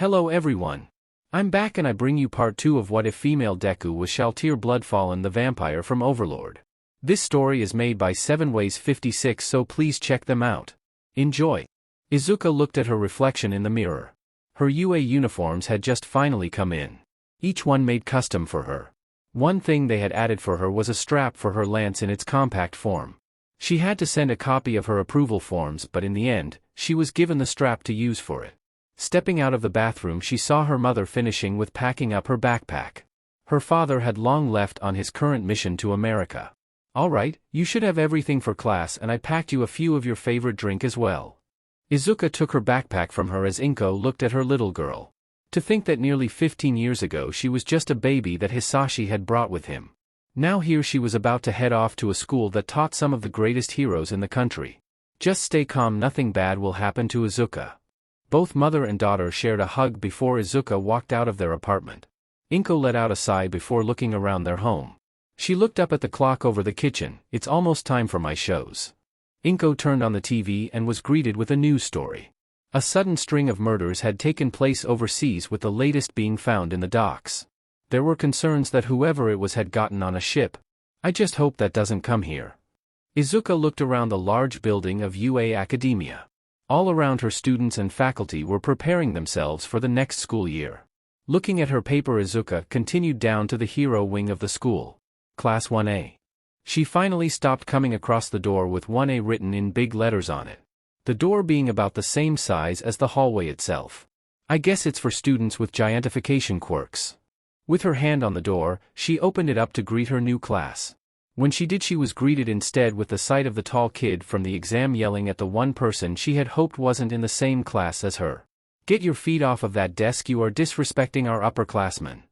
Hello everyone. I'm back and I bring you part 2 of What If Female Deku was Shalltear Bloodfallen the Vampire from Overlord. This story is made by 7ways 56, so please check them out. Enjoy. Izuka looked at her reflection in the mirror. Her UA uniforms had just finally come in. Each one made custom for her. One thing they had added for her was a strap for her lance in its compact form. She had to send a copy of her approval forms, but in the end, she was given the strap to use for it. Stepping out of the bathroom, she saw her mother finishing with packing up her backpack. Her father had long left on his current mission to America. "All right, you should have everything for class, and I packed you a few of your favorite drink as well." Izuka took her backpack from her as Inko looked at her little girl. To think that nearly 15 years ago she was just a baby that Hisashi had brought with him. Now here she was about to head off to a school that taught some of the greatest heroes in the country. Just stay calm, nothing bad will happen to Izuka. Both mother and daughter shared a hug before Izuka walked out of their apartment. Inko let out a sigh before looking around their home. She looked up at the clock over the kitchen. "It's almost time for my shows." Inko turned on the TV and was greeted with a news story. A sudden string of murders had taken place overseas, with the latest being found in the docks. There were concerns that whoever it was had gotten on a ship. "I just hope that doesn't come here." Izuka looked around the large building of UA Academia. All around her, students and faculty were preparing themselves for the next school year. Looking at her paper, Izuka continued down to the hero wing of the school. Class 1A. She finally stopped, coming across the door with 1A written in big letters on it. The door being about the same size as the hallway itself. "I guess it's for students with giantification quirks." With her hand on the door, she opened it up to greet her new class. When she did, she was greeted instead with the sight of the tall kid from the exam yelling at the one person she had hoped wasn't in the same class as her. "Get your feet off of that desk, you are disrespecting our upperclassmen."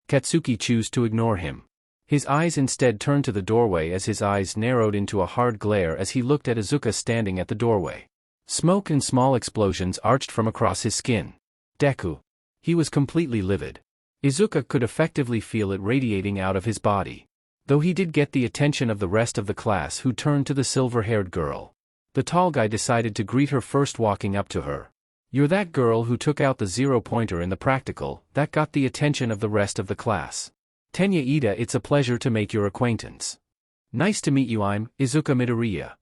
Katsuki chose to ignore him. His eyes instead turned to the doorway as his eyes narrowed into a hard glare as he looked at Izuka standing at the doorway. Smoke and small explosions arched from across his skin. Deku. He was completely livid. Izuka could effectively feel it radiating out of his body. Though he did get the attention of the rest of the class, who turned to the silver-haired girl. The tall guy decided to greet her first, walking up to her. "You're that girl who took out the 0-pointer in the practical." That got the attention of the rest of the class. "Tenya Ida, it's a pleasure to make your acquaintance." "Nice to meet you, I'm Izuka Midoriya."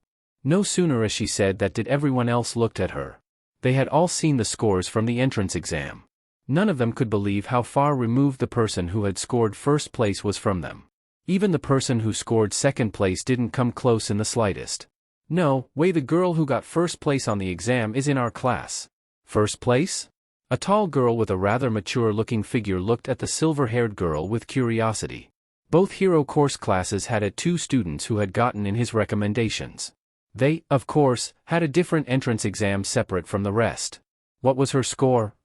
No sooner as she said that did everyone else looked at her. They had all seen the scores from the entrance exam. None of them could believe how far removed the person who had scored first place was from them. Even the person who scored second place didn't come close in the slightest. "No way, the girl who got first place on the exam is in our class." "First place?" A tall girl with a rather mature-looking figure looked at the silver-haired girl with curiosity. Both hero course classes had had 2 students who had gotten in his recommendations. They, of course, had a different entrance exam separate from the rest. What was her score?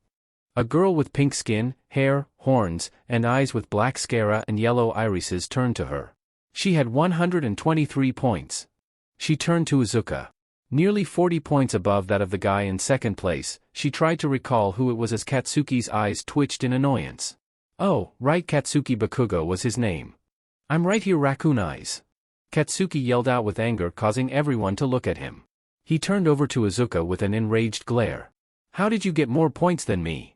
A girl with pink skin, hair, horns, and eyes with black sclera and yellow irises turned to her. She had 123 points. She turned to Izuka. Nearly 40 points above that of the guy in second place. She tried to recall who it was as Katsuki's eyes twitched in annoyance. "Oh, right, Katsuki Bakugo was his name. I'm right here, Raccoon Eyes." Katsuki yelled out with anger, causing everyone to look at him. He turned over to Izuka with an enraged glare. "How did you get more points than me?"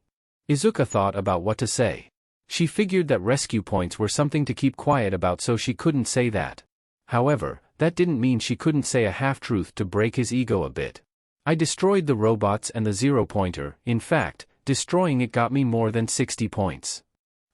Izuka thought about what to say. She figured that rescue points were something to keep quiet about, so she couldn't say that. However, that didn't mean she couldn't say a half-truth to break his ego a bit. "I destroyed the robots and the 0-pointer, in fact, destroying it got me more than 60 points.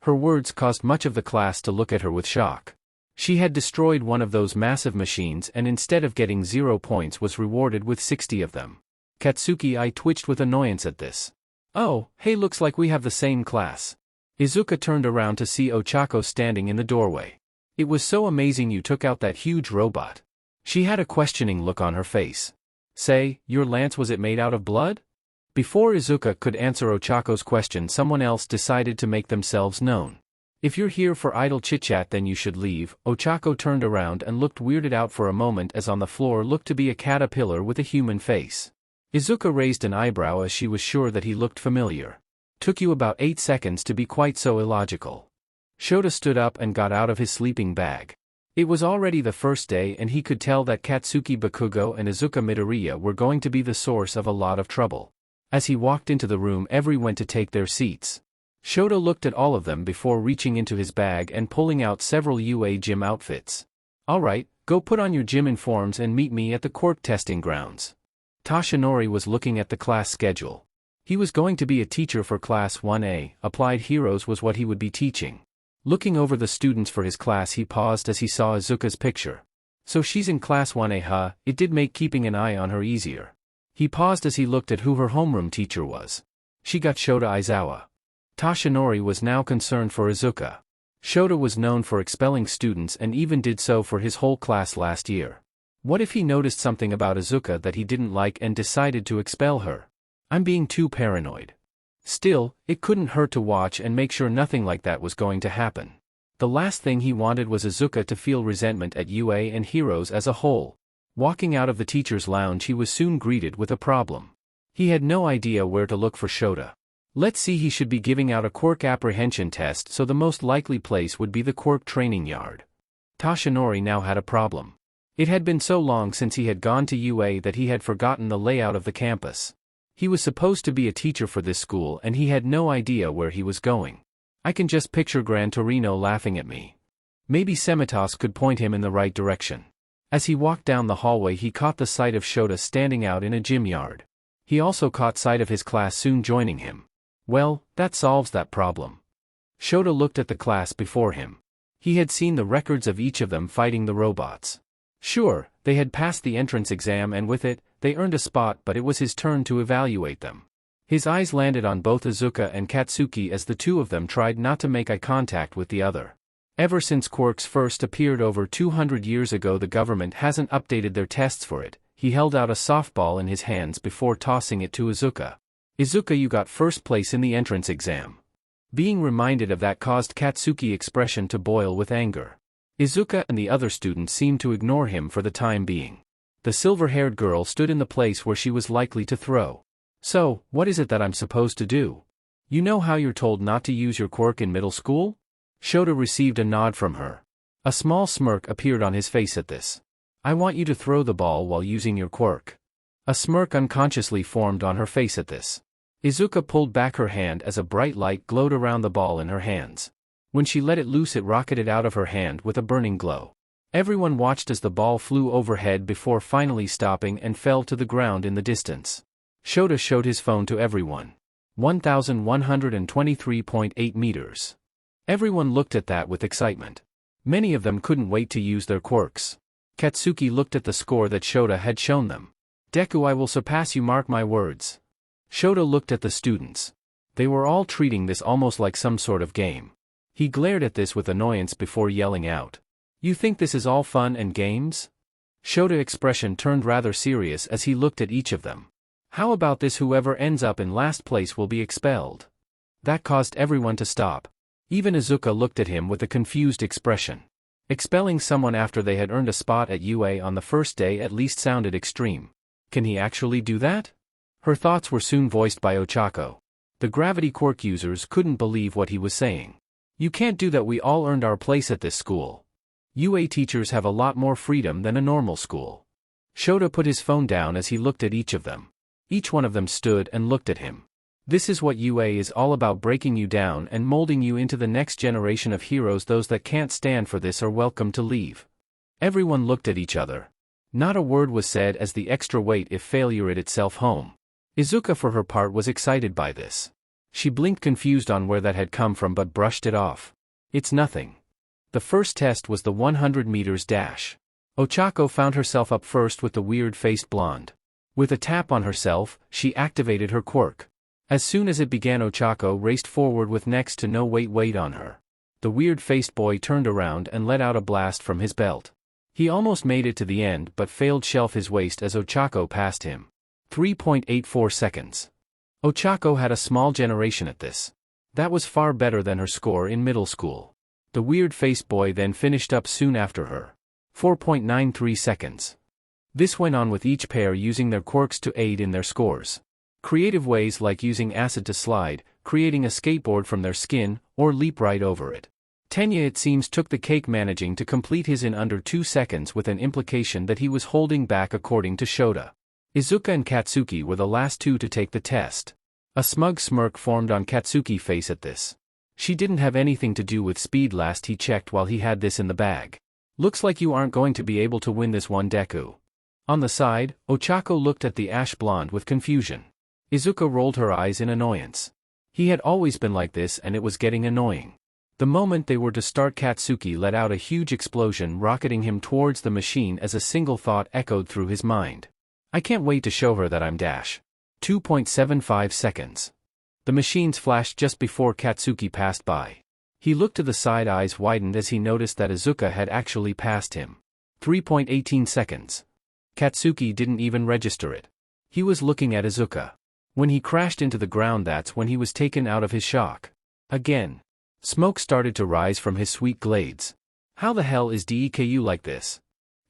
Her words caused much of the class to look at her with shock. She had destroyed one of those massive machines and instead of getting 0 points was rewarded with 60 of them. Katsuki's eye twitched with annoyance at this. "Oh, hey, looks like we have the same class." Izuka turned around to see Ochako standing in the doorway. "It was so amazing you took out that huge robot." She had a questioning look on her face. "Say, your lance, was it made out of blood?" Before Izuka could answer Ochako's question, someone else decided to make themselves known. "If you're here for idle chit-chat, then you should leave." Ochako turned around and looked weirded out for a moment as on the floor looked to be a caterpillar with a human face. Izuka raised an eyebrow as she was sure that he looked familiar. "Took you about 8 seconds to be quite so illogical." Shota stood up and got out of his sleeping bag. It was already the first day and he could tell that Katsuki Bakugo and Izuka Midoriya were going to be the source of a lot of trouble. As he walked into the room, everyone went to take their seats. Shota looked at all of them before reaching into his bag and pulling out several UA gym outfits. Alright, go put on your gym uniforms and meet me at the quirk testing grounds. Toshinori was looking at the class schedule. He was going to be a teacher for Class 1A, Applied Heroes was what he would be teaching. Looking over the students for his class, he paused as he saw Izuka's picture. So she's in Class 1A, huh? It did make keeping an eye on her easier. He paused as he looked at who her homeroom teacher was. She got Shota Aizawa. Toshinori was now concerned for Izuka. Shota was known for expelling students and even did so for his whole class last year. What if he noticed something about Izuka that he didn't like and decided to expel her? I'm being too paranoid. Still, it couldn't hurt to watch and make sure nothing like that was going to happen. The last thing he wanted was Izuka to feel resentment at UA and Heroes as a whole. Walking out of the teacher's lounge, he was soon greeted with a problem. He had no idea where to look for Shota. Let's see, he should be giving out a quirk apprehension test, so the most likely place would be the quirk training yard. Toshinori now had a problem. It had been so long since he had gone to UA that he had forgotten the layout of the campus. He was supposed to be a teacher for this school and he had no idea where he was going. I can just picture Gran Torino laughing at me. Maybe Semitos could point him in the right direction. As he walked down the hallway, he caught the sight of Shota standing out in a gym yard. He also caught sight of his class soon joining him. Well, that solves that problem. Shota looked at the class before him. He had seen the records of each of them fighting the robots. Sure, they had passed the entrance exam and with it, they earned a spot, but it was his turn to evaluate them. His eyes landed on both Izuka and Katsuki as the two of them tried not to make eye contact with the other. Ever since quirks first appeared over 200 years ago, the government hasn't updated their tests for it. He held out a softball in his hands before tossing it to Izuka. Izuka, you got first place in the entrance exam. Being reminded of that caused Katsuki's expression to boil with anger. Izuka and the other students seemed to ignore him for the time being. The silver-haired girl stood in the place where she was likely to throw. So, what is it that I'm supposed to do? You know how you're told not to use your quirk in middle school? Shota received a nod from her. A small smirk appeared on his face at this. I want you to throw the ball while using your quirk. A smirk unconsciously formed on her face at this. Izuka pulled back her hand as a bright light glowed around the ball in her hands. When she let it loose, it rocketed out of her hand with a burning glow. Everyone watched as the ball flew overhead before finally stopping and fell to the ground in the distance. Shota showed his phone to everyone. 1,123.8 meters. Everyone looked at that with excitement. Many of them couldn't wait to use their quirks. Katsuki looked at the score that Shota had shown them. Deku, I will surpass you, mark my words. Shota looked at the students. They were all treating this almost like some sort of game. He glared at this with annoyance before yelling out. You think this is all fun and games? Shota's expression turned rather serious as he looked at each of them. How about this? Whoever ends up in last place will be expelled. That caused everyone to stop. Even Izuka looked at him with a confused expression. Expelling someone after they had earned a spot at UA on the first day at least sounded extreme. Can he actually do that? Her thoughts were soon voiced by Ochako. The gravity quirk users couldn't believe what he was saying. You can't do that, we all earned our place at this school. UA teachers have a lot more freedom than a normal school. Shota put his phone down as he looked at each of them. Each one of them stood and looked at him. This is what UA is all about, breaking you down and molding you into the next generation of heroes. Those that can't stand for this are welcome to leave. Everyone looked at each other. Not a word was said as the extra weight if failure it itself home. Izuka for her part was excited by this. She blinked confused on where that had come from but brushed it off. It's nothing. The first test was the 100 meters dash. Ochako found herself up first with the weird-faced blonde. With a tap on herself, she activated her quirk. As soon as it began, Ochako raced forward with next to no weight on her. The weird-faced boy turned around and let out a blast from his belt. He almost made it to the end but failed shelf his waist as Ochako passed him. 3.84 seconds. Ochako had a small generation at this. That was far better than her score in middle school. The weird-faced boy then finished up soon after her. 4.93 seconds. This went on with each pair using their quirks to aid in their scores. Creative ways like using acid to slide, creating a skateboard from their skin, or leap right over it. Tenya, it seems, took the cake, managing to complete his in under 2 seconds with an implication that he was holding back according to Shota. Izuka and Katsuki were the last two to take the test. A smug smirk formed on Katsuki's face at this. She didn't have anything to do with speed last he checked while he had this in the bag. Looks like you aren't going to be able to win this one, Deku. On the side, Ochako looked at the ash blonde with confusion. Izuka rolled her eyes in annoyance. He had always been like this and it was getting annoying. The moment they were to start, Katsuki let out a huge explosion, rocketing him towards the machine as a single thought echoed through his mind. I can't wait to show her that I'm dash. 2.75 seconds. The machines flashed just before Katsuki passed by. He looked to the side, eyes widened as he noticed that Izuka had actually passed him. 3.18 seconds. Katsuki didn't even register it. He was looking at Izuka. When he crashed into the ground, that's when he was taken out of his shock. Again. Smoke started to rise from his sweet glades. How the hell is Deku like this?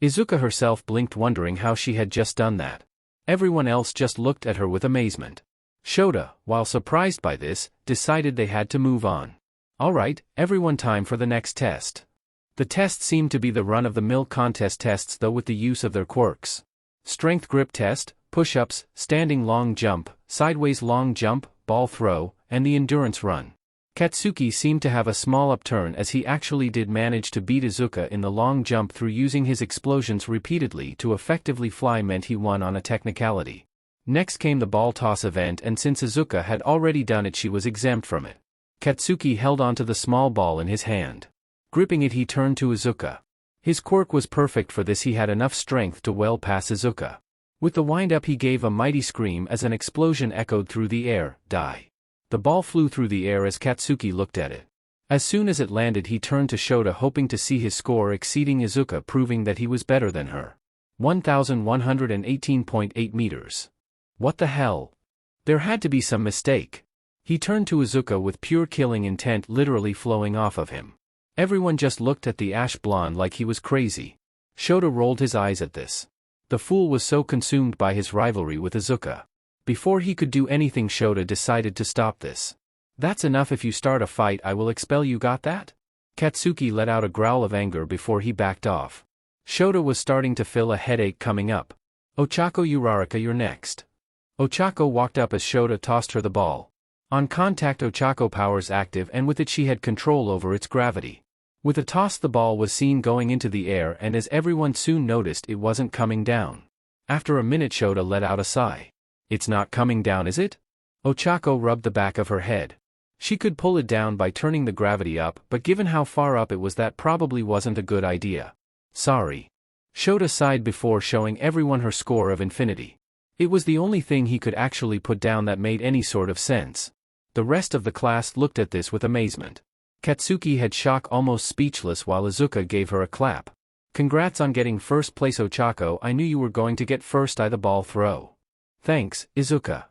Izuka herself blinked, wondering how she had just done that. Everyone else just looked at her with amazement. Shota, while surprised by this, decided they had to move on. Alright, everyone, time for the next test. The test seemed to be the run-of-the-mill contest tests, though with the use of their quirks. Strength grip test, push-ups, standing long jump, sideways long jump, ball throw, and the endurance run. Katsuki seemed to have a small upturn as he actually did manage to beat Izuka in the long jump through using his explosions repeatedly to effectively fly, meant he won on a technicality. Next came the ball toss event, and since Izuka had already done it, she was exempt from it. Katsuki held onto the small ball in his hand. Gripping it, he turned to Izuka. His quirk was perfect for this, he had enough strength to well pass Izuka. With the wind-up, he gave a mighty scream as an explosion echoed through the air. Die. The ball flew through the air as Katsuki looked at it. As soon as it landed, he turned to Shota, hoping to see his score exceeding Izuka, proving that he was better than her. 1,118.8 meters. What the hell? There had to be some mistake. He turned to Izuka with pure killing intent literally flowing off of him. Everyone just looked at the ash blonde like he was crazy. Shota rolled his eyes at this. The fool was so consumed by his rivalry with Izuka. Before he could do anything, Shota decided to stop this. That's enough, if you start a fight I will expel you, got that? Katsuki let out a growl of anger before he backed off. Shota was starting to feel a headache coming up. Ochako Uraraka, you're next. Ochako walked up as Shota tossed her the ball. On contact, Ochako powers active, and with it she had control over its gravity. With a toss, the ball was seen going into the air, and as everyone soon noticed, it wasn't coming down. After a minute, Shota let out a sigh. It's not coming down, is it? Ochako rubbed the back of her head. She could pull it down by turning the gravity up, but given how far up it was, that probably wasn't a good idea. Sorry. Shota sighed before showing everyone her score of infinity. It was the only thing he could actually put down that made any sort of sense. The rest of the class looked at this with amazement. Katsuki had shock, almost speechless, while Izuka gave her a clap. Congrats on getting first place, Ochako. I knew you were going to get first. The ball throw. Thanks, Izuka.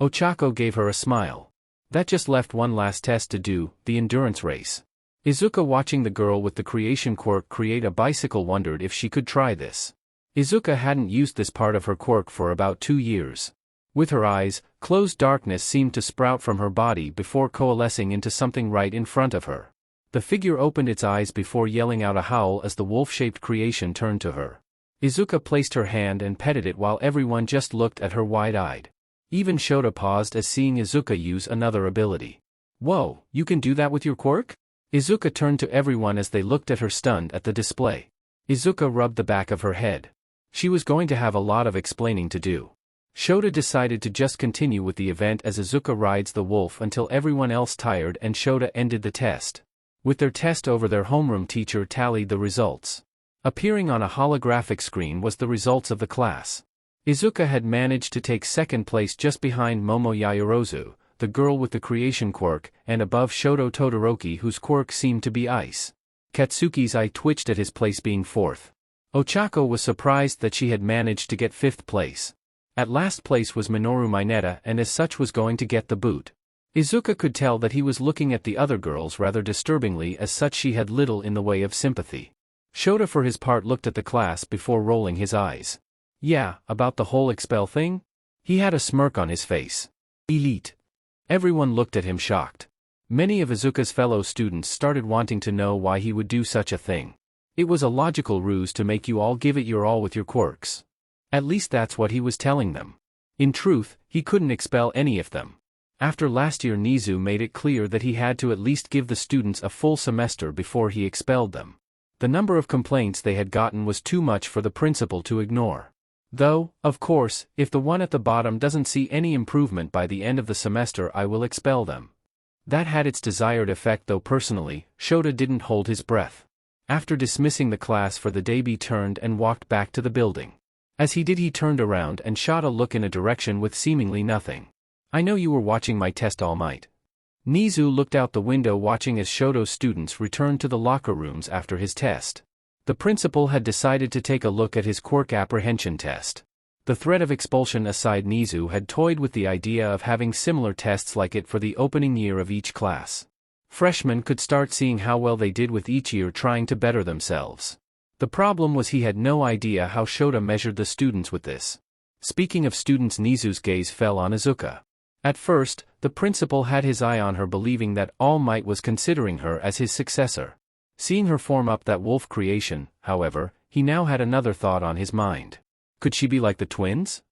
Ochako gave her a smile. That just left one last test to do, the endurance race. Izuka, watching the girl with the creation quirk create a bicycle, wondered if she could try this. Izuka hadn't used this part of her quirk for about 2 years. With her eyes closed, darkness seemed to sprout from her body before coalescing into something right in front of her. The figure opened its eyes before yelling out a howl as the wolf-shaped creation turned to her. Izuka placed her hand and petted it while everyone just looked at her wide-eyed. Even Shota paused as seeing Izuka use another ability. Whoa, you can do that with your quirk? Izuka turned to everyone as they looked at her, stunned at the display. Izuka rubbed the back of her head. She was going to have a lot of explaining to do. Shota decided to just continue with the event as Izuka rides the wolf until everyone else tired and Shota ended the test. With their test over, their homeroom teacher tallied the results. Appearing on a holographic screen was the results of the class. Izuka had managed to take second place just behind Momo Yaoyorozu, the girl with the creation quirk, and above Shoto Todoroki, whose quirk seemed to be ice. Katsuki's eye twitched at his place being fourth. Ochako was surprised that she had managed to get fifth place. At last place was Minoru Mineta, and as such was going to get the boot. Izuka could tell that he was looking at the other girls rather disturbingly, as such she had little in the way of sympathy. Shota for his part looked at the class before rolling his eyes. Yeah, about the whole expel thing? He had a smirk on his face. Elite. Everyone looked at him shocked. Many of Izuka's fellow students started wanting to know why he would do such a thing. It was a logical ruse to make you all give it your all with your quirks. At least that's what he was telling them. In truth, he couldn't expel any of them. After last year, Nizu made it clear that he had to at least give the students a full semester before he expelled them. The number of complaints they had gotten was too much for the principal to ignore. Though, of course, if the one at the bottom doesn't see any improvement by the end of the semester, I will expel them. That had its desired effect, though personally, Shota didn't hold his breath. After dismissing the class for the day, he turned and walked back to the building. As he did, he turned around and shot a look in a direction with seemingly nothing. I know you were watching my test all night. Nizu looked out the window watching as Shoto's students returned to the locker rooms after his test. The principal had decided to take a look at his quirk apprehension test. The threat of expulsion aside, Nizu had toyed with the idea of having similar tests like it for the opening year of each class. Freshmen could start seeing how well they did with each year trying to better themselves. The problem was he had no idea how Shota measured the students with this. Speaking of students, Nizu's gaze fell on Izuka. At first, the principal had his eye on her, believing that All Might was considering her as his successor. Seeing her form up that wolf creation, however, he now had another thought on his mind. Could she be like the twins?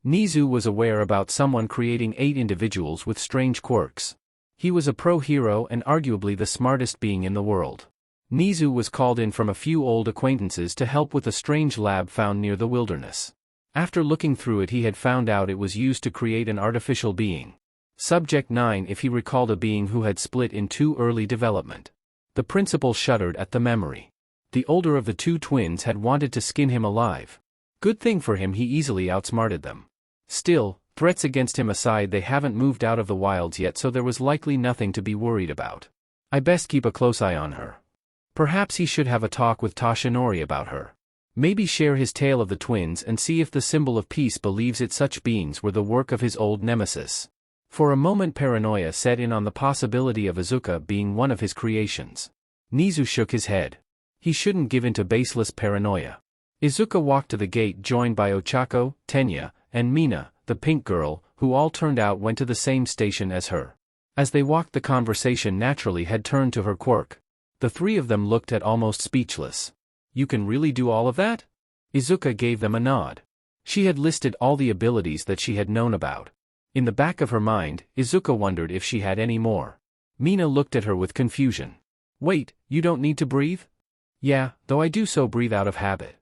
Nizu was aware about someone creating 8 individuals with strange quirks. He was a pro-hero and arguably the smartest being in the world. Nizu was called in from a few old acquaintances to help with a strange lab found near the wilderness. After looking through it, he had found out it was used to create an artificial being. Subject 9, if he recalled, a being who had split in 2 early development. The principal shuddered at the memory. The older of the 2 twins had wanted to skin him alive. Good thing for him, he easily outsmarted them. Still, threats against him aside, they haven't moved out of the wilds yet, so there was likely nothing to be worried about. I best keep a close eye on her. Perhaps he should have a talk with Toshinori about her. Maybe share his tale of the twins and see if the symbol of peace believes it such beings were the work of his old nemesis. For a moment paranoia set in on the possibility of Izuka being one of his creations. Nizu shook his head. He shouldn't give in to baseless paranoia. Izuka walked to the gate, joined by Ochako, Tenya, and Mina, the pink girl, who all turned out went to the same station as her. As they walked, the conversation naturally had turned to her quirk. The 3 of them looked at almost speechless. You can really do all of that? Izuka gave them a nod. She had listed all the abilities that she had known about. In the back of her mind, Izuka wondered if she had any more. Mina looked at her with confusion. Wait, you don't need to breathe? Yeah, though I do so breathe out of habit.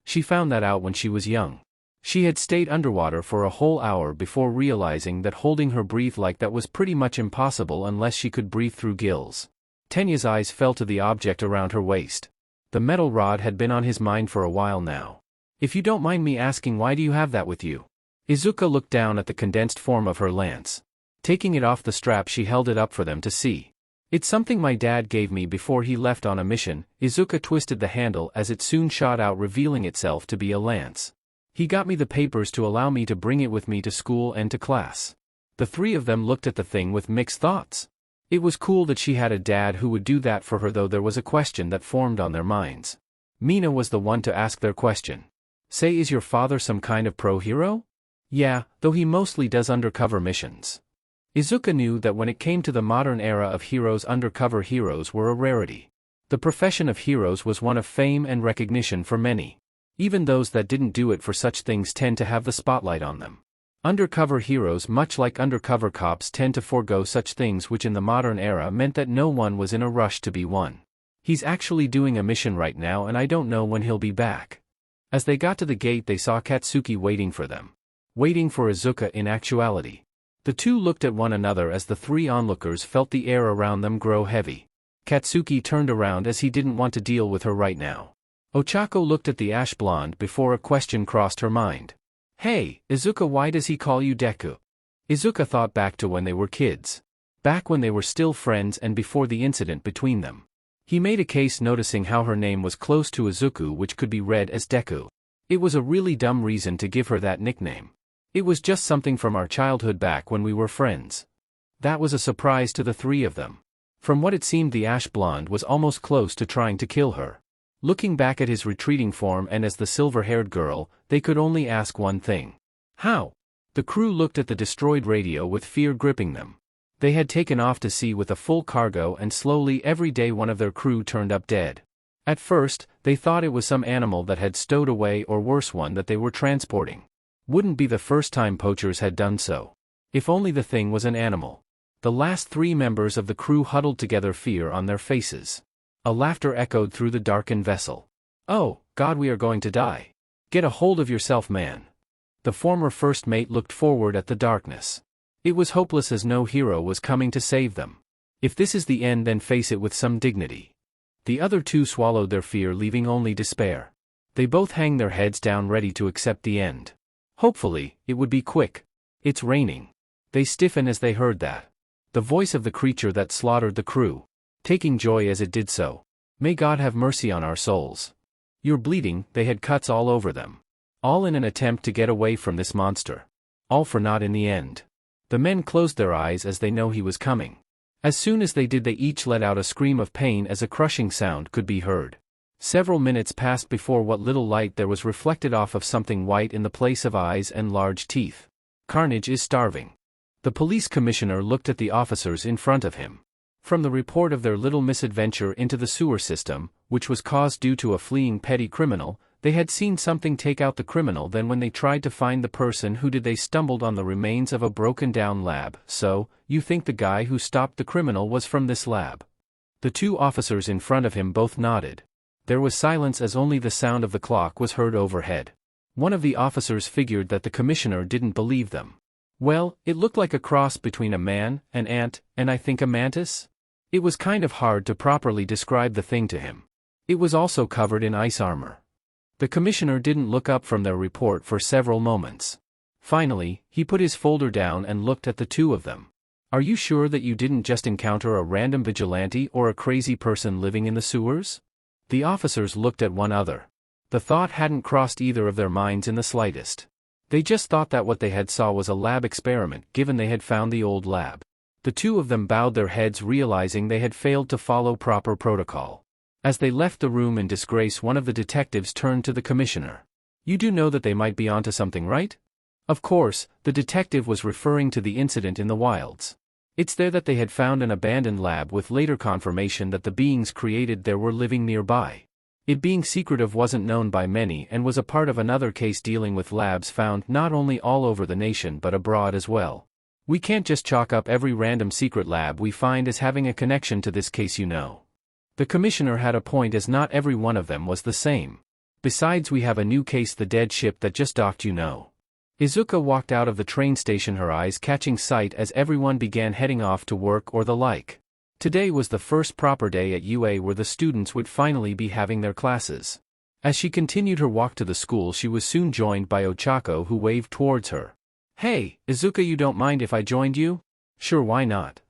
She found that out when she was young. She had stayed underwater for a whole hour before realizing that holding her breath like that was pretty much impossible unless she could breathe through gills. Tenya's eyes fell to the object around her waist. The metal rod had been on his mind for a while now. If you don't mind me asking, why do you have that with you? Izuka looked down at the condensed form of her lance. Taking it off the strap, she held it up for them to see. It's something my dad gave me before he left on a mission. Izuka twisted the handle as it soon shot out, revealing itself to be a lance. He got me the papers to allow me to bring it with me to school and to class. The 3 of them looked at the thing with mixed thoughts. It was cool that she had a dad who would do that for her, though there was a question that formed on their minds. Mina was the one to ask their question. Say, is your father some kind of pro-hero? Yeah, though he mostly does undercover missions. Izuka knew that when it came to the modern era of heroes, undercover heroes were a rarity. The profession of heroes was one of fame and recognition for many. Even those that didn't do it for such things tend to have the spotlight on them. Undercover heroes, much like undercover cops, tend to forego such things, which in the modern era meant that no one was in a rush to be one. He's actually doing a mission right now and I don't know when he'll be back. As they got to the gate, they saw Katsuki waiting for them. Waiting for Izuka in actuality. The 2 looked at one another as the 3 onlookers felt the air around them grow heavy. Katsuki turned around as he didn't want to deal with her right now. Ochako looked at the ash blonde before a question crossed her mind. Hey, Izuka, why does he call you Deku? Izuka thought back to when they were kids. Back when they were still friends and before the incident between them. He made a case noticing how her name was close to Izuku, which could be read as Deku. It was a really dumb reason to give her that nickname. It was just something from our childhood back when we were friends. That was a surprise to the 3 of them. From what it seemed, the ash blonde was almost close to trying to kill her. Looking back at his retreating form and as the silver-haired girl, they could only ask one thing. How? The crew looked at the destroyed radio with fear gripping them. They had taken off to sea with a full cargo and slowly every day one of their crew turned up dead. At first, they thought it was some animal that had stowed away or worse one that they were transporting. Wouldn't be the first time poachers had done so. If only the thing was an animal. The last 3 members of the crew huddled together, fear on their faces. A laughter echoed through the darkened vessel. "Oh, God, we are going to die. Get a hold of yourself, man." The former first mate looked forward at the darkness. It was hopeless as no hero was coming to save them. If this is the end, then face it with some dignity. The other 2 swallowed their fear, leaving only despair. They both hang their heads down, ready to accept the end. Hopefully, it would be quick. "It's raining." They stiffen as they heard that. The voice of the creature that slaughtered the crew, taking joy as it did so. "May God have mercy on our souls. You're bleeding." They had cuts all over them. All in an attempt to get away from this monster. All for naught in the end. The men closed their eyes as they know he was coming. As soon as they did, they each let out a scream of pain as a crushing sound could be heard. Several minutes passed before what little light there was reflected off of something white in the place of eyes and large teeth. Carnage is starving. The police commissioner looked at the officers in front of him. From the report of their little misadventure into the sewer system, which was caused due to a fleeing petty criminal, they had seen something take out the criminal. Then when they tried to find the person who did, they stumbled on the remains of a broken-down lab. "So, you think the guy who stopped the criminal was from this lab?" The 2 officers in front of him both nodded. There was silence as only the sound of the clock was heard overhead. One of the officers figured that the commissioner didn't believe them. "Well, it looked like a cross between a man, an ant, and I think a mantis." It was kind of hard to properly describe the thing to him. It was also covered in ice armor. The commissioner didn't look up from their report for several moments. Finally, he put his folder down and looked at the 2 of them. "Are you sure that you didn't just encounter a random vigilante or a crazy person living in the sewers?" The officers looked at one another. The thought hadn't crossed either of their minds in the slightest. They just thought that what they had saw was a lab experiment, given they had found the old lab. The 2 of them bowed their heads, realizing they had failed to follow proper protocol. As they left the room in disgrace, one of the detectives turned to the commissioner. "You do know that they might be onto something, right?" Of course, the detective was referring to the incident in the wilds. It's there that they had found an abandoned lab, with later confirmation that the beings created there were living nearby. It being secretive wasn't known by many and was a part of another case dealing with labs found not only all over the nation but abroad as well. We can't just chalk up every random secret lab we find as having a connection to this case, you know. The commissioner had a point, as not every one of them was the same. Besides, we have a new case, the dead ship that just docked, you know. Izuka walked out of the train station, her eyes catching sight as everyone began heading off to work or the like. Today was the first proper day at UA where the students would finally be having their classes. As she continued her walk to the school, she was soon joined by Ochako, who waved towards her. "Hey, Izuka, you don't mind if I joined you?" "Sure, why not?"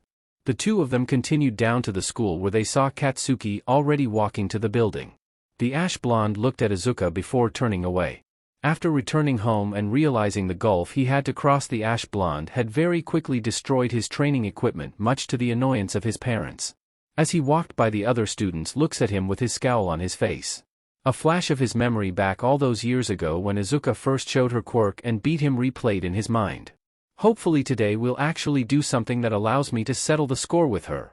The 2 of them continued down to the school, where they saw Katsuki already walking to the building. The ash blonde looked at Izuka before turning away. After returning home and realizing the gulf he had to cross, the ash blonde had very quickly destroyed his training equipment, much to the annoyance of his parents. As he walked by, the other students looks at him with his scowl on his face. A flash of his memory back all those years ago when Izuka first showed her quirk and beat him replayed in his mind. Hopefully today we'll actually do something that allows me to settle the score with her.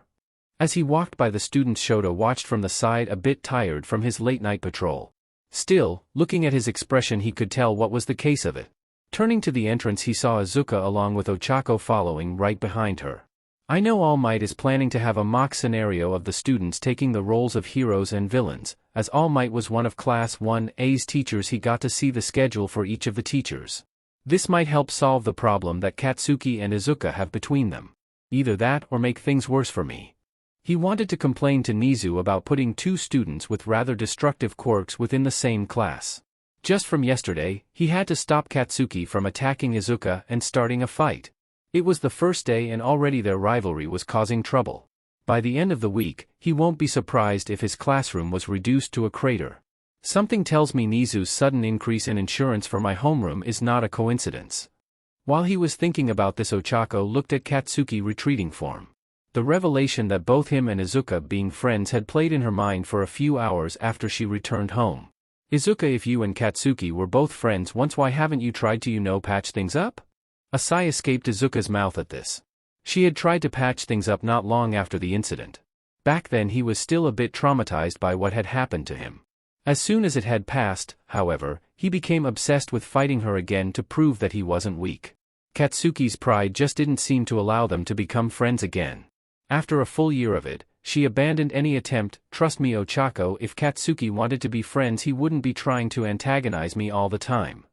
As he walked by the students, Shota watched from the side, a bit tired from his late-night patrol. Still, looking at his expression, he could tell what was the case of it. Turning to the entrance, he saw Izuka along with Ochako following right behind her. I know All Might is planning to have a mock scenario of the students taking the roles of heroes and villains. As All Might was one of Class 1A's teachers, he got to see the schedule for each of the teachers. This might help solve the problem that Katsuki and Izuka have between them. Either that or make things worse for me. He wanted to complain to Nizu about putting 2 students with rather destructive quirks within the same class. Just from yesterday, he had to stop Katsuki from attacking Izuka and starting a fight. It was the first day and already their rivalry was causing trouble. By the end of the week, he won't be surprised if his classroom was reduced to a crater. Something tells me Nizu's sudden increase in insurance for my homeroom is not a coincidence. While he was thinking about this, Ochako looked at Katsuki retreating form. The revelation that both him and Izuka being friends had played in her mind for a few hours after she returned home. Izuka, if you and Katsuki were both friends once, why haven't you tried to, patch things up? A sigh escaped Izuka's mouth at this. She had tried to patch things up not long after the incident. Back then he was still a bit traumatized by what had happened to him. As soon as it had passed, however, he became obsessed with fighting her again to prove that he wasn't weak. Katsuki's pride just didn't seem to allow them to become friends again. After a full year of it, she abandoned any attempt. Trust me, Ochako, if Katsuki wanted to be friends he wouldn't be trying to antagonize me all the time.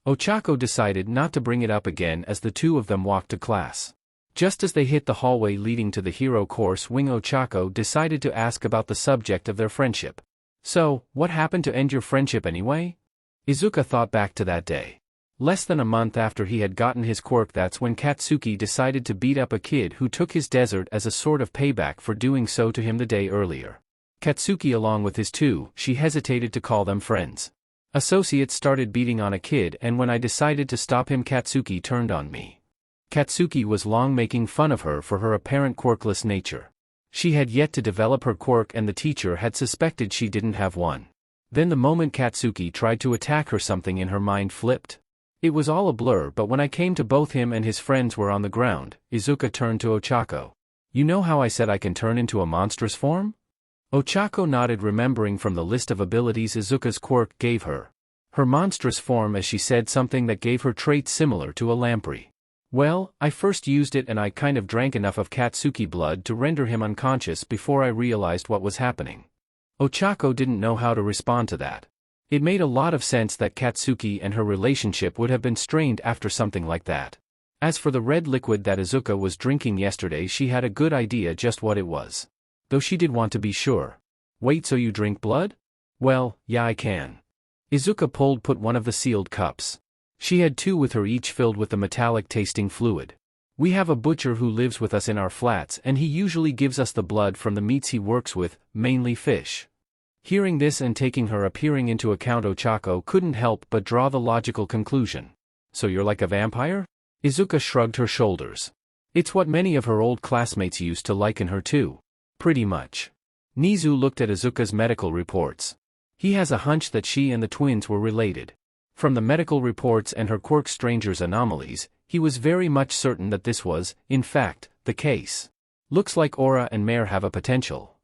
Ochako decided not to bring it up again as the two of them walked to class. Just as they hit the hallway leading to the hero course wing, Ochako decided to ask about the subject of their friendship. So, what happened to end your friendship anyway? Izuka thought back to that day. Less than a month after he had gotten his quirk, that's when Katsuki decided to beat up a kid who took his desert as a sort of payback for doing so to him the day earlier. Katsuki, along with his she hesitated to call them friends. Associates started beating on a kid, and when I decided to stop him, Katsuki turned on me. Katsuki was long making fun of her for her apparent quirkless nature. She had yet to develop her quirk and the teacher had suspected she didn't have one. Then the moment Katsuki tried to attack her, something in her mind flipped. It was all a blur, but when I came to, both him and his friends were on the ground. Izuka turned to Ochako. You know how I said I can turn into a monstrous form? Ochako nodded, remembering from the list of abilities Izuka's quirk gave her. Her monstrous form, as she said, something that gave her traits similar to a lamprey. Well, I first used it and I kind of drank enough of Katsuki blood to render him unconscious before I realized what was happening. Ochako didn't know how to respond to that. It made a lot of sense that Katsuki and her relationship would have been strained after something like that. As for the red liquid that Izuka was drinking yesterday, she had a good idea just what it was. Though she did want to be sure. Wait, so you drink blood? Well, yeah, I can. Izuka put one of the sealed cups. She had two with her, each filled with the metallic-tasting fluid. We have a butcher who lives with us in our flats, and he usually gives us the blood from the meats he works with, mainly fish. Hearing this and taking her appearing into account, Ochako couldn't help but draw the logical conclusion. So you're like a vampire? Izuka shrugged her shoulders. It's what many of her old classmates used to liken her to. Pretty much. Nizu looked at Izuka's medical reports. He has a hunch that she and the twins were related. From the medical reports and her quirk stranger's anomalies, he was very much certain that this was, in fact, the case. Looks like Aura and Mare have a potential.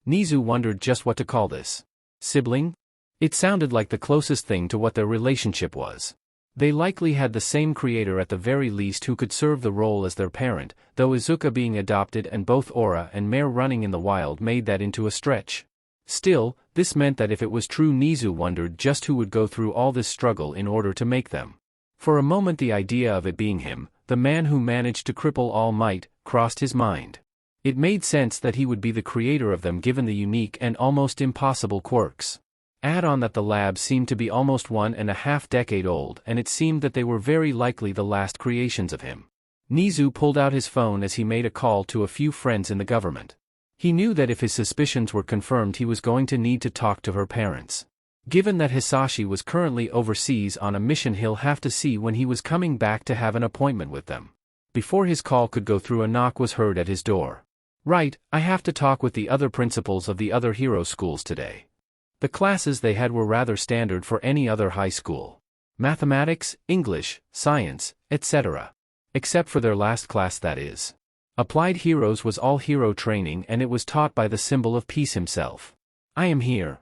Nizu wondered just what to call this. Sibling? It sounded like the closest thing to what their relationship was. They likely had the same creator at the very least who could serve the role as their parent, though Izuka being adopted and both Aura and Mare running in the wild made that into a stretch. Still, this meant that if it was true, Nizu wondered just who would go through all this struggle in order to make them. For a moment the idea of it being him, the man who managed to cripple All Might, crossed his mind. It made sense that he would be the creator of them given the unique and almost impossible quirks. Add on that the lab seemed to be almost 1.5 decades old, and it seemed that they were very likely the last creations of him. Nizu pulled out his phone as he made a call to a few friends in the government. He knew that if his suspicions were confirmed he was going to need to talk to her parents. Given that Hisashi was currently overseas on a mission, he'll have to see when he was coming back to have an appointment with them. Before his call could go through, a knock was heard at his door. Right, I have to talk with the other principals of the other hero schools today. The classes they had were rather standard for any other high school. Mathematics, English, science, etc. Except for their last class, that is. Applied Heroes was all hero training, and it was taught by the symbol of peace himself. I am here.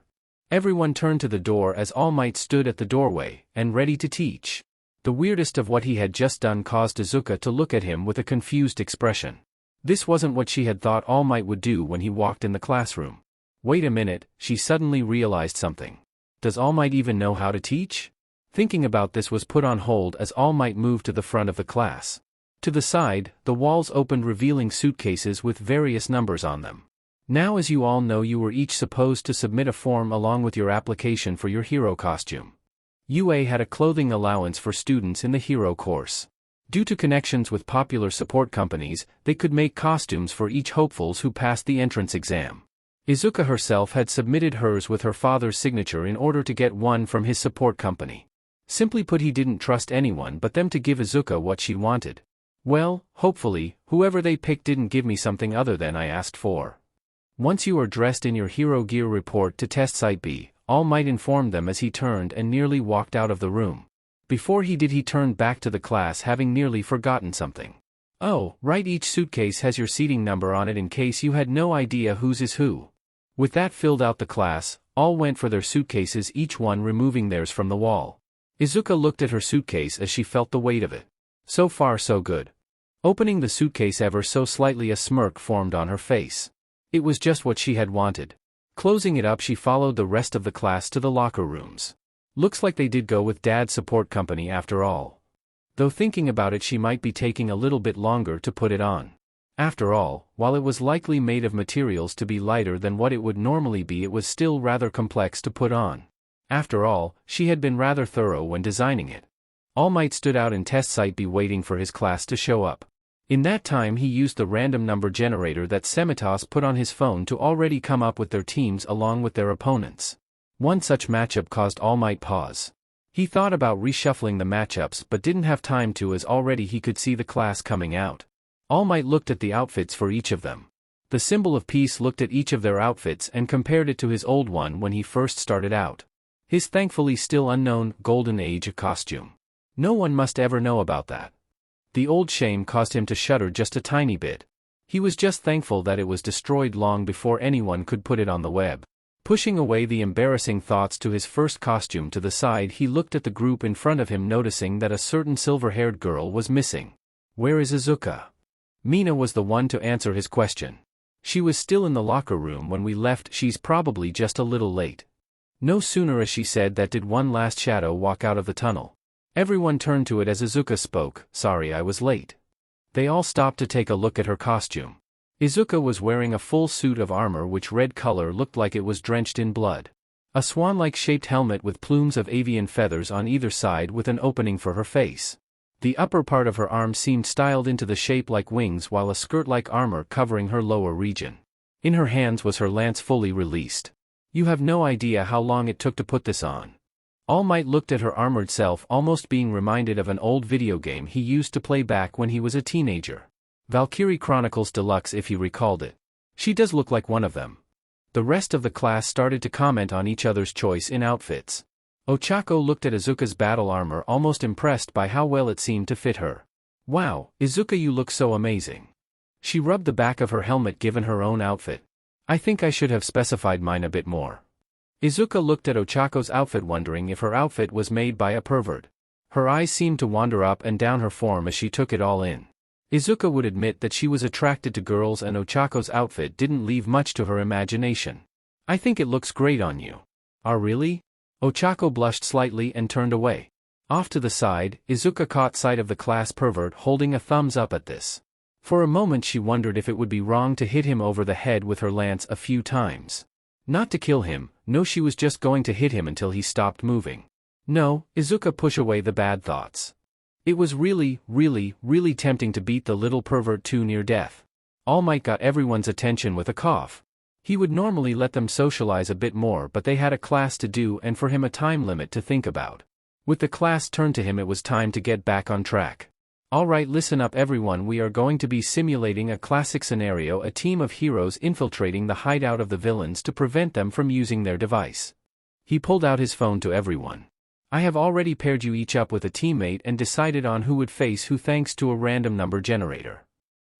Everyone turned to the door as All Might stood at the doorway, and ready to teach. The weirdest of what he had just done caused Izuka to look at him with a confused expression. This wasn't what she had thought All Might would do when he walked in the classroom. Wait a minute, she suddenly realized something. Does All Might even know how to teach? Thinking about this was put on hold as All Might moved to the front of the class. To the side, the walls opened, revealing suitcases with various numbers on them. Now, as you all know, you were each supposed to submit a form along with your application for your hero costume. UA had a clothing allowance for students in the hero course. Due to connections with popular support companies, they could make costumes for each hopefuls who passed the entrance exam. Izuka herself had submitted hers with her father's signature in order to get one from his support company. Simply put, he didn't trust anyone but them to give Izuka what she wanted. Well, hopefully, whoever they picked didn't give me something other than I asked for. Once you are dressed in your hero gear, report to Test Site B, All Might informed them as he turned and nearly walked out of the room. Before he did, he turned back to the class, having nearly forgotten something. Oh, right, each suitcase has your seating number on it in case you had no idea whose is who. With that filled out the class, all went for their suitcases, each one removing theirs from the wall. Izuka looked at her suitcase as she felt the weight of it. So far so good. Opening the suitcase ever so slightly, a smirk formed on her face. It was just what she had wanted. Closing it up, she followed the rest of the class to the locker rooms. Looks like they did go with Dad's support company after all. Though thinking about it, she might be taking a little bit longer to put it on. After all, while it was likely made of materials to be lighter than what it would normally be, it was still rather complex to put on. After all, she had been rather thorough when designing it. All Might stood out in test site B waiting for his class to show up. In that time he used the random number generator that Semitos put on his phone to already come up with their teams along with their opponents. One such matchup caused All Might pause. He thought about reshuffling the matchups but didn't have time to, as already he could see the class coming out. All Might looked at the outfits for each of them. The symbol of peace looked at each of their outfits and compared it to his old one when he first started out. His thankfully still unknown Golden Age costume. No one must ever know about that. The old shame caused him to shudder just a tiny bit. He was just thankful that it was destroyed long before anyone could put it on the web. Pushing away the embarrassing thoughts to his first costume to the side, he looked at the group in front of him, noticing that a certain silver-haired girl was missing. Where is Izuka? Mina was the one to answer his question. She was still in the locker room when we left. She's probably just a little late. No sooner as she said that did one last shadow walk out of the tunnel. Everyone turned to it as Izuka spoke. Sorry I was late. They all stopped to take a look at her costume. Izuka was wearing a full suit of armor which red color looked like it was drenched in blood. A swan-like shaped helmet with plumes of avian feathers on either side with an opening for her face. The upper part of her arm seemed styled into the shape like wings, while a skirt-like armor covering her lower region. In her hands was her lance fully released. You have no idea how long it took to put this on. All Might looked at her armored self, almost being reminded of an old video game he used to play back when he was a teenager. Valkyrie Chronicles Deluxe, if he recalled it. She does look like one of them. The rest of the class started to comment on each other's choice in outfits. Ochako looked at Izuka's battle armor, almost impressed by how well it seemed to fit her. Wow, Izuka, you look so amazing. She rubbed the back of her helmet given her own outfit. I think I should have specified mine a bit more. Izuka looked at Ochako's outfit, wondering if her outfit was made by a pervert. Her eyes seemed to wander up and down her form as she took it all in. Izuka would admit that she was attracted to girls, and Ochako's outfit didn't leave much to her imagination. I think it looks great on you. Ah, really? Ochako blushed slightly and turned away. Off to the side, Izuka caught sight of the class pervert holding a thumbs up at this. For a moment she wondered if it would be wrong to hit him over the head with her lance a few times. Not to kill him, no, she was just going to hit him until he stopped moving. No, Izuka pushed away the bad thoughts. It was really tempting to beat the little pervert to near death. All Might got everyone's attention with a cough. He would normally let them socialize a bit more, but they had a class to do and for him a time limit to think about. With the class turned to him, it was time to get back on track. Alright, listen up everyone, we are going to be simulating a classic scenario, a team of heroes infiltrating the hideout of the villains to prevent them from using their device. He pulled out his phone to everyone. I have already paired you each up with a teammate and decided on who would face who thanks to a random number generator.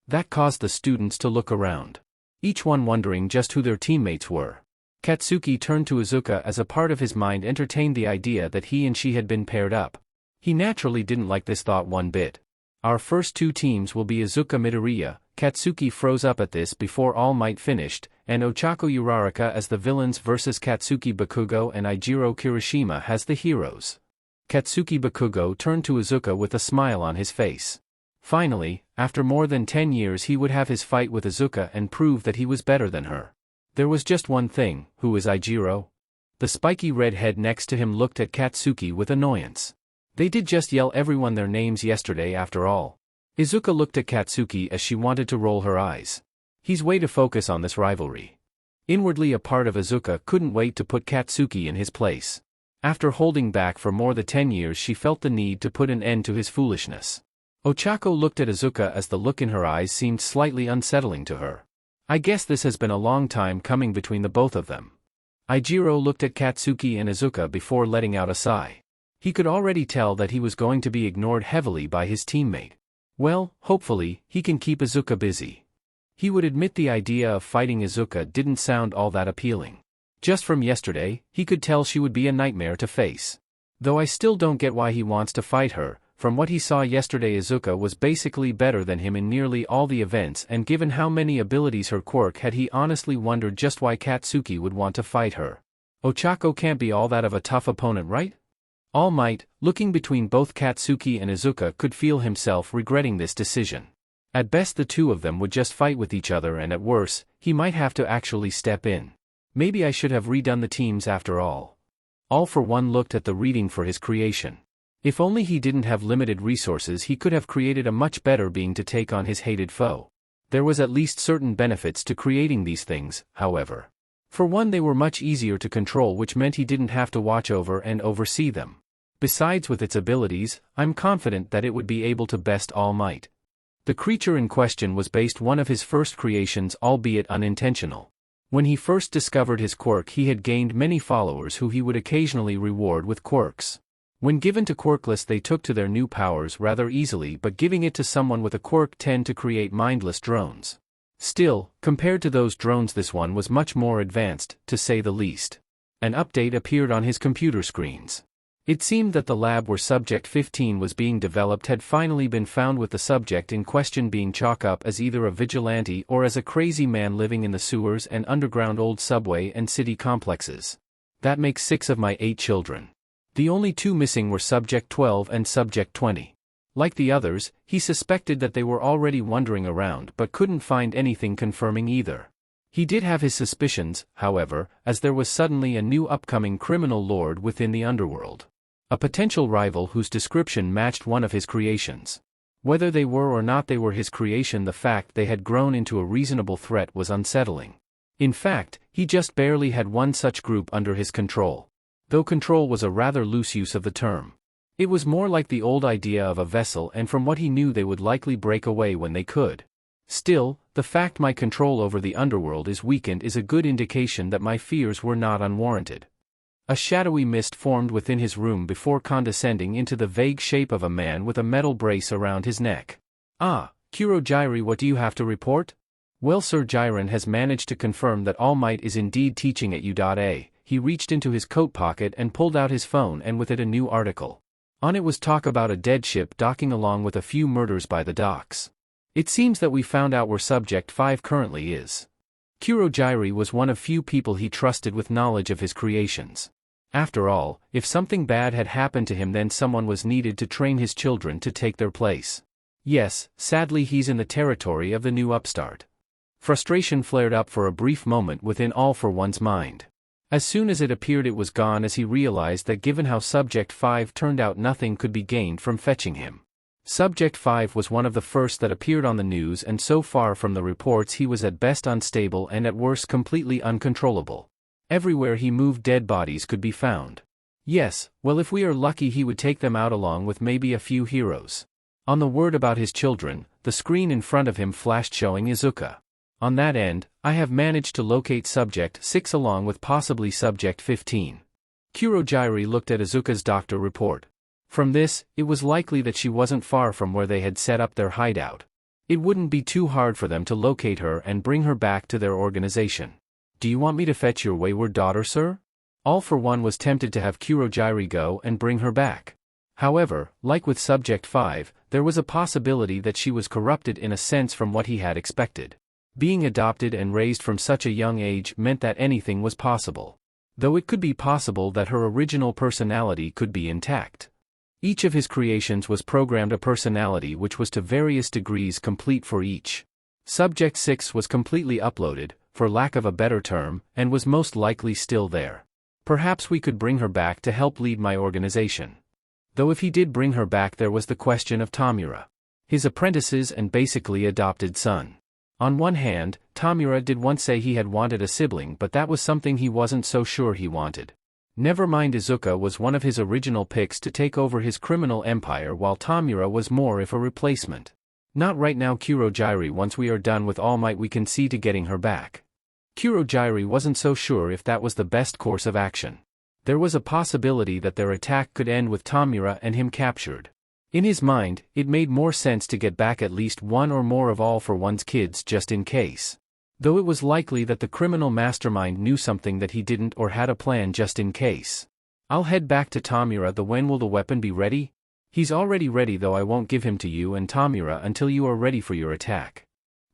That caused the students to look around. Each one wondering just who their teammates were. Katsuki turned to Izuka as a part of his mind entertained the idea that he and she had been paired up. He naturally didn't like this thought one bit. Our first two teams will be Izuka Midoriya. Katsuki froze up at this before All Might finished, and Ochako Uraraka as the villains versus Katsuki Bakugo and Eijiro Kirishima as the heroes. Katsuki Bakugo turned to Izuka with a smile on his face. Finally, after more than 10 years he would have his fight with Izuka and prove that he was better than her. There was just one thing, who is Eijiro? The spiky red head next to him looked at Katsuki with annoyance. They did just yell everyone their names yesterday after all. Izuka looked at Katsuki as she wanted to roll her eyes. He's way to focus on this rivalry. Inwardly a part of Izuka couldn't wait to put Katsuki in his place. After holding back for more than 10 years she felt the need to put an end to his foolishness. Ochako looked at Izuka as the look in her eyes seemed slightly unsettling to her. I guess this has been a long time coming between the both of them. Eijiro looked at Katsuki and Izuka before letting out a sigh. He could already tell that he was going to be ignored heavily by his teammate. Well, hopefully, he can keep Izuka busy. He would admit the idea of fighting Izuka didn't sound all that appealing. Just from yesterday, he could tell she would be a nightmare to face. Though I still don't get why he wants to fight her. From what he saw yesterday, Izuka was basically better than him in nearly all the events, and given how many abilities her quirk had, he honestly wondered just why Katsuki would want to fight her. Ochako can't be all that of a tough opponent, right? All Might, looking between both Katsuki and Izuka, could feel himself regretting this decision. At best the two of them would just fight with each other, and at worst, he might have to actually step in. Maybe I should have redone the teams after all. All for One looked at the reading for his creation. If only he didn't have limited resources, he could have created a much better being to take on his hated foe. There was at least certain benefits to creating these things, however. For one, they were much easier to control, which meant he didn't have to watch over and oversee them. Besides, with its abilities, I'm confident that it would be able to best All Might. The creature in question was based one of his first creations, albeit unintentional. When he first discovered his quirk, he had gained many followers who he would occasionally reward with quirks. When given to quirkless, they took to their new powers rather easily, but giving it to someone with a quirk tend to create mindless drones. Still, compared to those drones, this one was much more advanced, to say the least. An update appeared on his computer screens. It seemed that the lab where Subject 15 was being developed had finally been found, with the subject in question being chalked up as either a vigilante or as a crazy man living in the sewers and underground old subway and city complexes. That makes 6 of my 8 children. The only 2 missing were Subject 12 and Subject 20. Like the others, he suspected that they were already wandering around but couldn't find anything confirming either. He did have his suspicions, however, as there was suddenly a new upcoming criminal lord within the underworld. A potential rival whose description matched one of his creations. Whether they were or not they were his creation, the fact they had grown into a reasonable threat was unsettling. In fact, he just barely had one such group under his control. Though control was a rather loose use of the term. It was more like the old idea of a vessel, and from what he knew they would likely break away when they could. Still, the fact my control over the underworld is weakened is a good indication that my fears were not unwarranted. A shadowy mist formed within his room before condescending into the vague shape of a man with a metal brace around his neck. Ah, Kurojiru, what do you have to report? Well, Sir Jiren has managed to confirm that All Might is indeed teaching at U.A. He reached into his coat pocket and pulled out his phone, and with it a new article. On it was talk about a dead ship docking along with a few murders by the docks. It seems that we found out where Subject 5 currently is. Kurojiru was one of few people he trusted with knowledge of his creations. After all, if something bad had happened to him, then someone was needed to train his children to take their place. Yes, sadly he's in the territory of the new upstart. Frustration flared up for a brief moment within All for One's mind. As soon as it appeared, it was gone as he realized that given how Subject 5 turned out, nothing could be gained from fetching him. Subject 5 was one of the first that appeared on the news, and so far from the reports he was at best unstable and at worst completely uncontrollable. Everywhere he moved dead bodies could be found. Yes, well, if we are lucky he would take them out along with maybe a few heroes. On the word about his children, the screen in front of him flashed showing Izuka. On that end, I have managed to locate Subject 6 along with possibly Subject 15. Kurojiru looked at Izuka's doctor report. From this, it was likely that she wasn't far from where they had set up their hideout. It wouldn't be too hard for them to locate her and bring her back to their organization. Do you want me to fetch your wayward daughter, sir? All for One was tempted to have Kurojiru go and bring her back. However, like with Subject 5, there was a possibility that she was corrupted in a sense from what he had expected. Being adopted and raised from such a young age meant that anything was possible. Though it could be possible that her original personality could be intact. Each of his creations was programmed a personality which was to various degrees complete for each. Subject 6 was completely uploaded, for lack of a better term, and was most likely still there. Perhaps we could bring her back to help lead my organization. Though if he did bring her back, there was the question of Tamura. His apprentices and basically adopted son. On one hand, Tamura did once say he had wanted a sibling, but that was something he wasn't so sure he wanted. Never mind, Izuka was one of his original picks to take over his criminal empire, while Tamura was more if a replacement. Not right now, Kurojiru. Once we are done with All Might we can see to getting her back. Kurojiru wasn't so sure if that was the best course of action. There was a possibility that their attack could end with Tamura and him captured. In his mind, it made more sense to get back at least one or more of all for one's kids just in case. Though it was likely that the criminal mastermind knew something that he didn't or had a plan just in case. I'll head back to Tamura. When will the weapon be ready? He's already ready, though I won't give him to you and Tamura until you are ready for your attack.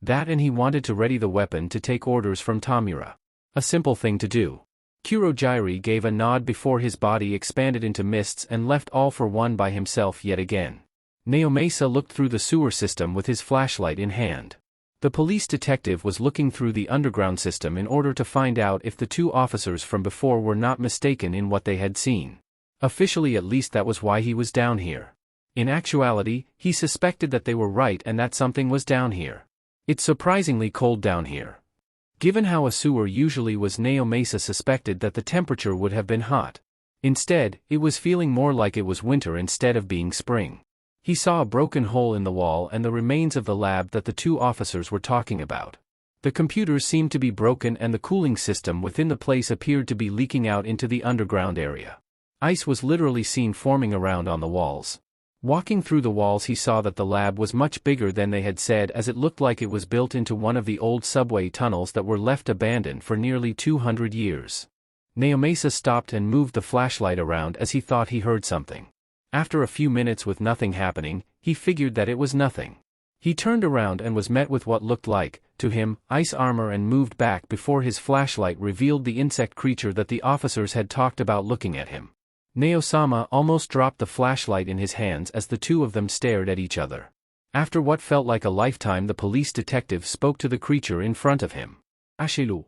That, and he wanted to ready the weapon to take orders from Tamura. A simple thing to do. Kurojiiri gave a nod before his body expanded into mists and left all for one by himself yet again. Naomasa looked through the sewer system with his flashlight in hand. The police detective was looking through the underground system in order to find out if the two officers from before were not mistaken in what they had seen. Officially, at least, that was why he was down here. In actuality, he suspected that they were right and that something was down here. It's surprisingly cold down here. Given how a sewer usually was, Naomasa suspected that the temperature would have been hot. Instead, it was feeling more like it was winter instead of being spring. He saw a broken hole in the wall and the remains of the lab that the two officers were talking about. The computers seemed to be broken and the cooling system within the place appeared to be leaking out into the underground area. Ice was literally seen forming around on the walls. Walking through the walls, he saw that the lab was much bigger than they had said, as it looked like it was built into one of the old subway tunnels that were left abandoned for nearly 200 years. Naomasa stopped and moved the flashlight around as he thought he heard something. After a few minutes with nothing happening, he figured that it was nothing. He turned around and was met with what looked like, to him, ice armor and moved back before his flashlight revealed the insect creature that the officers had talked about looking at him. Naosama almost dropped the flashlight in his hands as the two of them stared at each other. After what felt like a lifetime, the police detective spoke to the creature in front of him. Ashiru.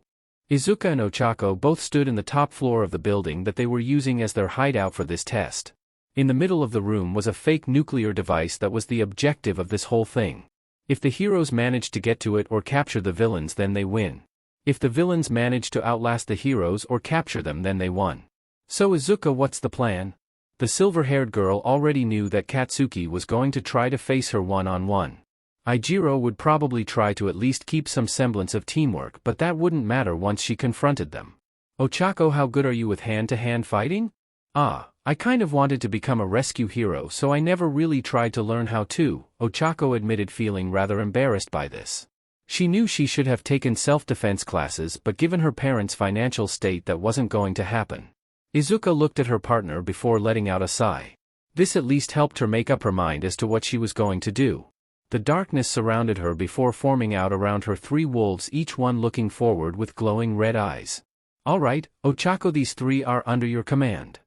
Izuka and Ochako both stood in the top floor of the building that they were using as their hideout for this test. In the middle of the room was a fake nuclear device that was the objective of this whole thing. If the heroes managed to get to it or capture the villains, then they win. If the villains managed to outlast the heroes or capture them, then they won. So Izuka, what's the plan? The silver-haired girl already knew that Katsuki was going to try to face her one-on-one. Ijiro would probably try to at least keep some semblance of teamwork, but that wouldn't matter once she confronted them. Ochako, how good are you with hand-to-hand fighting? I kind of wanted to become a rescue hero, so I never really tried to learn how to, Ochako admitted, feeling rather embarrassed by this. She knew she should have taken self-defense classes, but given her parents' financial state, that wasn't going to happen. Izuka looked at her partner before letting out a sigh. This at least helped her make up her mind as to what she was going to do. The darkness surrounded her before forming out around her three wolves, each one looking forward with glowing red eyes. All right, Ochako, these three are under your command.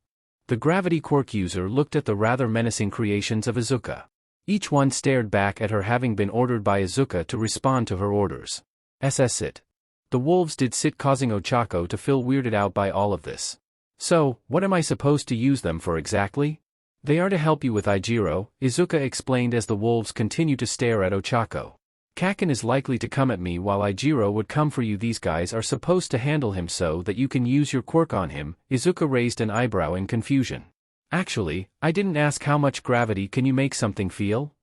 The gravity quirk user looked at the rather menacing creations of Izuka. Each one stared back at her, having been ordered by Izuka to respond to her orders. Sit. The wolves did sit, causing Ochako to feel weirded out by all of this. So, what am I supposed to use them for exactly? They are to help you with Ijiro, Izuka explained as the wolves continued to stare at Ochako. Kaken is likely to come at me while Ijiro would come for you. These guys are supposed to handle him so that you can use your quirk on him. Izuka raised an eyebrow in confusion. Actually, I didn't ask how much gravity can you make something feel?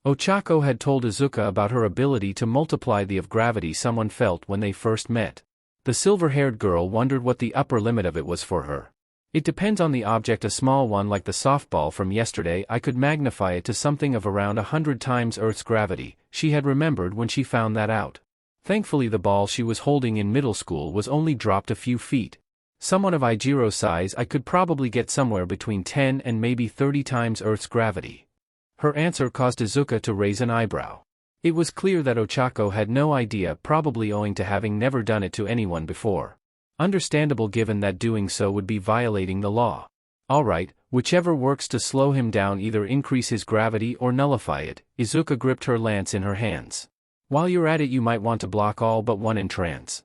Ochako had told Izuka about her ability to multiply the of gravity someone felt when they first met. The silver-haired girl wondered what the upper limit of it was for her. It depends on the object. A small one like the softball from yesterday, I could magnify it to something of around 100 times Earth's gravity, she had remembered when she found that out. Thankfully, the ball she was holding in middle school was only dropped a few feet. Someone of Ijiro's size, I could probably get somewhere between 10 and maybe 30 times Earth's gravity. Her answer caused Izuka to raise an eyebrow. It was clear that Ochako had no idea, probably owing to having never done it to anyone before. Understandable, given that doing so would be violating the law. Alright, whichever works to slow him down, either increase his gravity or nullify it. Izuka gripped her lance in her hands. While you're at it, you might want to block all but one entrance.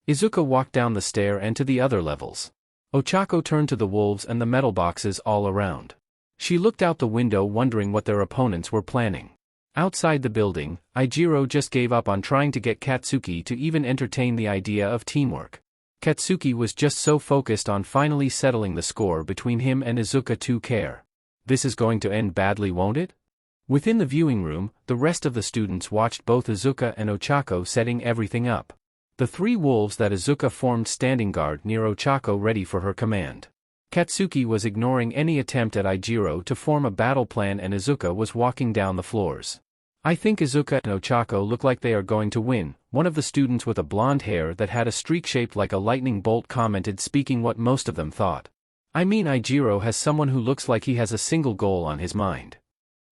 Izuka walked down the stair and to the other levels. Ochako turned to the wolves and the metal boxes all around. She looked out the window, wondering what their opponents were planning. Outside the building, Ijiro just gave up on trying to get Katsuki to even entertain the idea of teamwork. Katsuki was just so focused on finally settling the score between him and Izuka to care. This is going to end badly, won't it? Within the viewing room, the rest of the students watched both Izuka and Ochako setting everything up. The three wolves that Izuka formed standing guard near Ochako, ready for her command. Katsuki was ignoring any attempt at Ijiro to form a battle plan and Izuka was walking down the floors. I think Izuka and Ochako look like they are going to win, one of the students with a blonde hair that had a streak shaped like a lightning bolt commented, speaking what most of them thought. I mean, Ijiro has someone who looks like he has a single goal on his mind.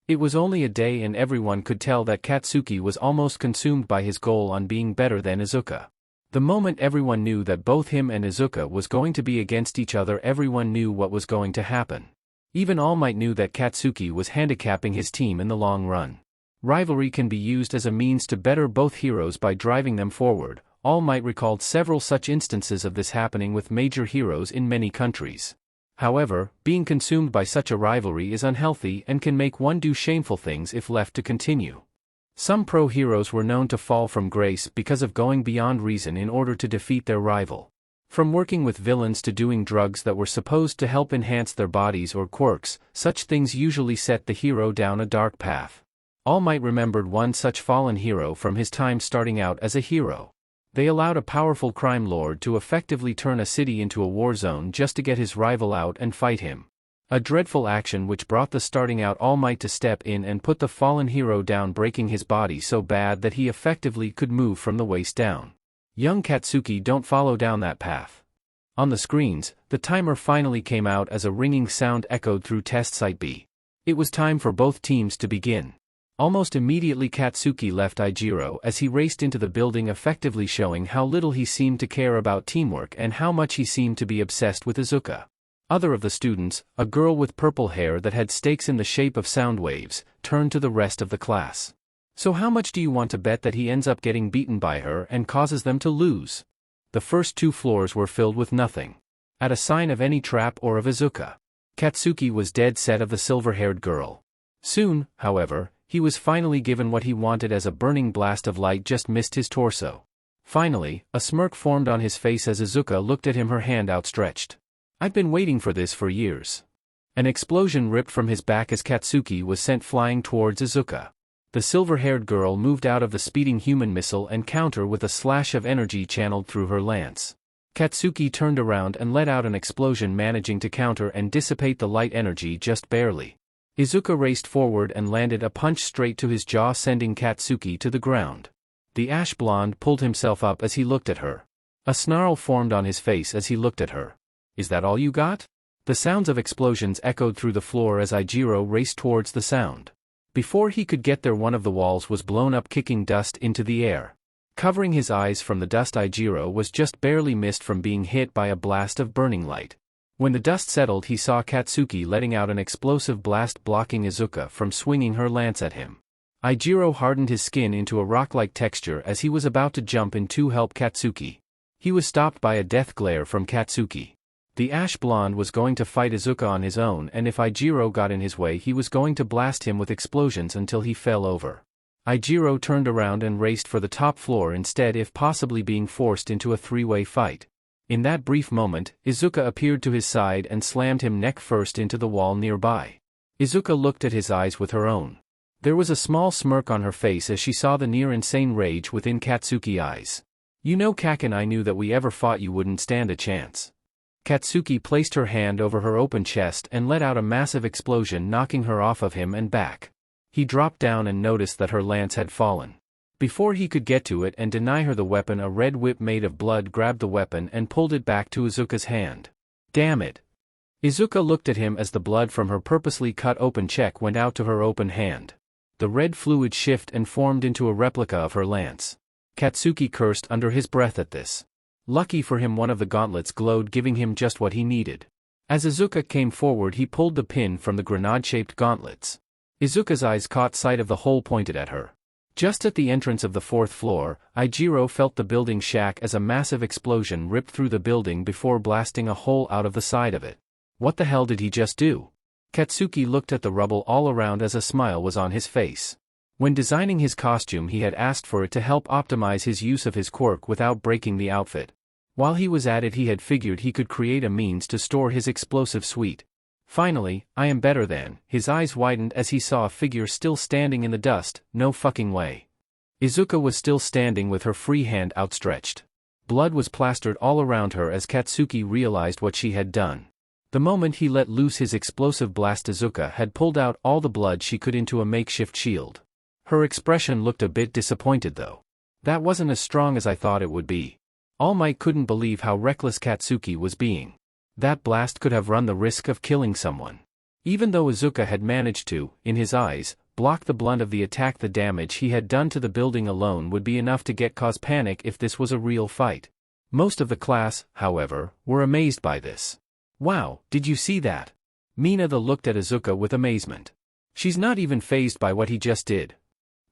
It was only a day and everyone could tell that Katsuki was almost consumed by his goal on being better than Izuka. The moment everyone knew that both him and Izuka was going to be against each other, everyone knew what was going to happen. Even All Might knew that Katsuki was handicapping his team in the long run. Rivalry can be used as a means to better both heroes by driving them forward. All Might recalled several such instances of this happening with major heroes in many countries. However, being consumed by such a rivalry is unhealthy and can make one do shameful things if left to continue. Some pro heroes were known to fall from grace because of going beyond reason in order to defeat their rival. From working with villains to doing drugs that were supposed to help enhance their bodies or quirks, such things usually set the hero down a dark path. All Might remembered one such fallen hero from his time starting out as a hero. They allowed a powerful crime lord to effectively turn a city into a war zone just to get his rival out and fight him. A dreadful action which brought the starting out All Might to step in and put the fallen hero down, breaking his body so bad that he effectively could move from the waist down. Young Katsuki don't follow down that path. On the screens, the timer finally came out as a ringing sound echoed through test site B. It was time for both teams to begin. Almost immediately Katsuki left Ijiro as he raced into the building, effectively showing how little he seemed to care about teamwork and how much he seemed to be obsessed with Izuka. Other of the students, a girl with purple hair that had stakes in the shape of sound waves, turned to the rest of the class. So how much do you want to bet that he ends up getting beaten by her and causes them to lose? The first 2 floors were filled with nothing. At a sign of any trap or of Izuka, Katsuki was dead set of the silver-haired girl. Soon, however, he was finally given what he wanted as a burning blast of light just missed his torso. Finally, a smirk formed on his face as Izuka looked at him, her hand outstretched. I've been waiting for this for years. An explosion ripped from his back as Katsuki was sent flying towards Izuka. The silver-haired girl moved out of the speeding human missile and counter with a slash of energy channeled through her lance. Katsuki turned around and let out an explosion, managing to counter and dissipate the light energy just barely. Izuka raced forward and landed a punch straight to his jaw, sending Katsuki to the ground. The ash blonde pulled himself up as he looked at her. A snarl formed on his face as he looked at her. Is that all you got? The sounds of explosions echoed through the floor as Ijiro raced towards the sound. Before he could get there, one of the walls was blown up, kicking dust into the air. Covering his eyes from the dust, Ijiro was just barely missed from being hit by a blast of burning light. When the dust settled, he saw Katsuki letting out an explosive blast, blocking Izuka from swinging her lance at him. Ijiro hardened his skin into a rock-like texture as he was about to jump in to help Katsuki. He was stopped by a death glare from Katsuki. The ash blonde was going to fight Izuka on his own, and if Ijiro got in his way, he was going to blast him with explosions until he fell over. Ijiro turned around and raced for the top floor instead, if possibly being forced into a 3-way fight. In that brief moment, Izuka appeared to his side and slammed him neck first into the wall nearby. Izuka looked at his eyes with her own. There was a small smirk on her face as she saw the near-insane rage within Katsuki's eyes. You know, Kaken, I knew that we ever fought you wouldn't stand a chance. Katsuki placed her hand over her open chest and let out a massive explosion, knocking her off of him and back. He dropped down and noticed that her lance had fallen. Before he could get to it and deny her the weapon, a red whip made of blood grabbed the weapon and pulled it back to Izuka's hand. Damn it! Izuka looked at him as the blood from her purposely cut open cheek went out to her open hand. The red fluid shifted and formed into a replica of her lance. Katsuki cursed under his breath at this. Lucky for him, one of the gauntlets glowed, giving him just what he needed. As Izuka came forward, he pulled the pin from the grenade-shaped gauntlets. Izuka's eyes caught sight of the hole pointed at her. Just at the entrance of the 4th floor, Ijiro felt the building shack as a massive explosion ripped through the building before blasting a hole out of the side of it. What the hell did he just do? Katsuki looked at the rubble all around as a smile was on his face. When designing his costume, he had asked for it to help optimize his use of his quirk without breaking the outfit. While he was at it, he had figured he could create a means to store his explosive suite. Finally, I am better than. His eyes widened as he saw a figure still standing in the dust. No fucking way. Izuka was still standing with her free hand outstretched. Blood was plastered all around her as Katsuki realized what she had done. The moment he let loose his explosive blast, Izuka had pulled out all the blood she could into a makeshift shield. Her expression looked a bit disappointed though. That wasn't as strong as I thought it would be. All Might couldn't believe how reckless Katsuki was being. That blast could have run the risk of killing someone. Even though Izuka had managed to, in his eyes, block the blunt of the attack, the damage he had done to the building alone would be enough to cause panic if this was a real fight. Most of the class, however, were amazed by this. Wow, did you see that? Minato looked at Izuka with amazement. She's not even fazed by what he just did.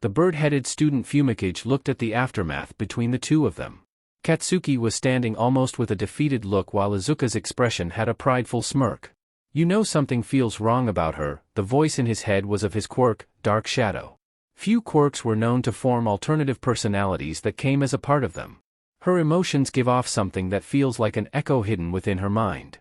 The bird-headed student Fumikage looked at the aftermath between the two of them. Katsuki was standing almost with a defeated look while Izuka's expression had a prideful smirk. You know something feels wrong about her. The voice in his head was of his quirk, Dark Shadow. Few quirks were known to form alternative personalities that came as a part of them. Her emotions give off something that feels like an echo hidden within her mind.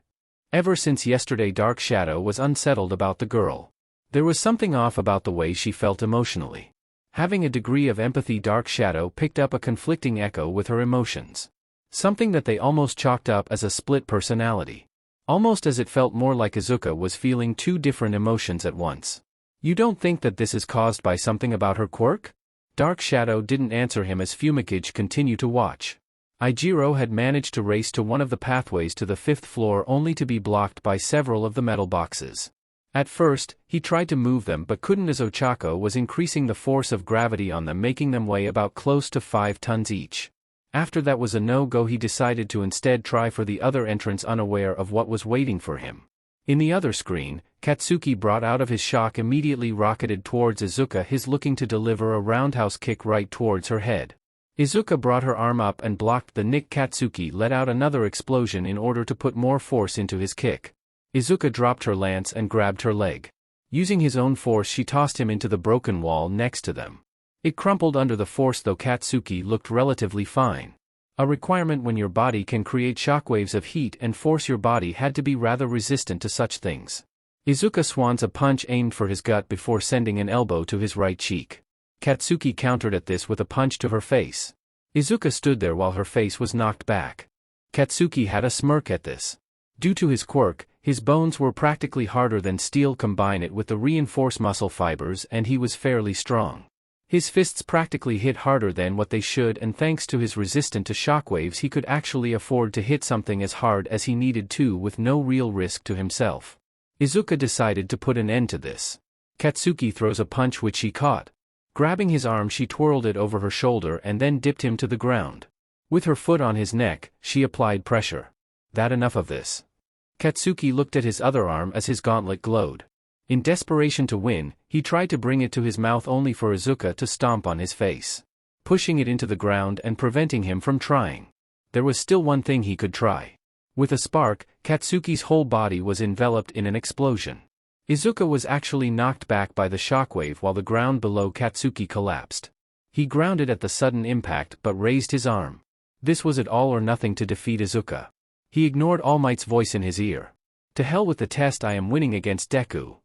Ever since yesterday, Dark Shadow was unsettled about the girl. There was something off about the way she felt emotionally. Having a degree of empathy, Dark Shadow picked up a conflicting echo with her emotions. Something that they almost chalked up as a split personality. Almost as it felt more like Izuka was feeling two different emotions at once. You don't think that this is caused by something about her quirk? Dark Shadow didn't answer him as Fumikage continued to watch. Ijiro had managed to race to one of the pathways to the 5th floor only to be blocked by several of the metal boxes. At first, he tried to move them but couldn't as Ochako was increasing the force of gravity on them, making them weigh about close to 5 tons each. After that was a no-go, he decided to instead try for the other entrance, unaware of what was waiting for him. In the other screen, Katsuki, brought out of his shock, immediately rocketed towards Izuka, his looking to deliver a roundhouse kick right towards her head. Izuka brought her arm up and blocked the nick. Katsuki let out another explosion in order to put more force into his kick. Izuka dropped her lance and grabbed her leg. Using his own force, she tossed him into the broken wall next to them. It crumpled under the force, though Katsuki looked relatively fine. A requirement when your body can create shockwaves of heat and force, your body had to be rather resistant to such things. Izuka swans a punch aimed for his gut before sending an elbow to his right cheek. Katsuki countered at this with a punch to her face. Izuka stood there while her face was knocked back. Katsuki had a smirk at this. Due to his quirk, his bones were practically harder than steel. Combine it with the reinforced muscle fibers and he was fairly strong. His fists practically hit harder than what they should, and thanks to his resistance to shockwaves he could actually afford to hit something as hard as he needed to with no real risk to himself. Izuka decided to put an end to this. Katsuki throws a punch which she caught. Grabbing his arm, she twirled it over her shoulder and then dipped him to the ground. With her foot on his neck, she applied pressure. That enough of this? Katsuki looked at his other arm as his gauntlet glowed. In desperation to win, he tried to bring it to his mouth only for Izuka to stomp on his face, pushing it into the ground and preventing him from trying. There was still one thing he could try. With a spark, Katsuki's whole body was enveloped in an explosion. Izuka was actually knocked back by the shockwave while the ground below Katsuki collapsed. He grounded at the sudden impact but raised his arm. This was it all or nothing to defeat Izuka. He ignored All Might's voice in his ear. To hell with the test, I am winning against Deku.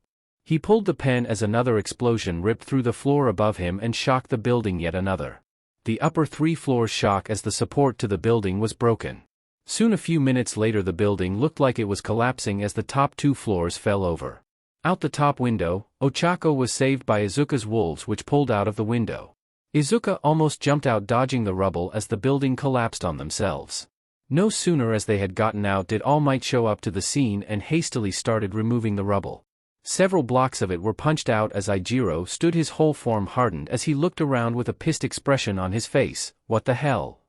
He pulled the pen as another explosion ripped through the floor above him and shocked the building yet another. The upper 3 floors shook as the support to the building was broken. Soon, a few minutes later, the building looked like it was collapsing as the top 2 floors fell over. Out the top window, Ochako was saved by Izuka's wolves, which pulled out of the window. Izuka almost jumped out, dodging the rubble as the building collapsed on themselves. No sooner as they had gotten out did All Might show up to the scene and hastily started removing the rubble. Several blocks of it were punched out as Ijiro stood, his whole form hardened as he looked around with a pissed expression on his face. What the hell?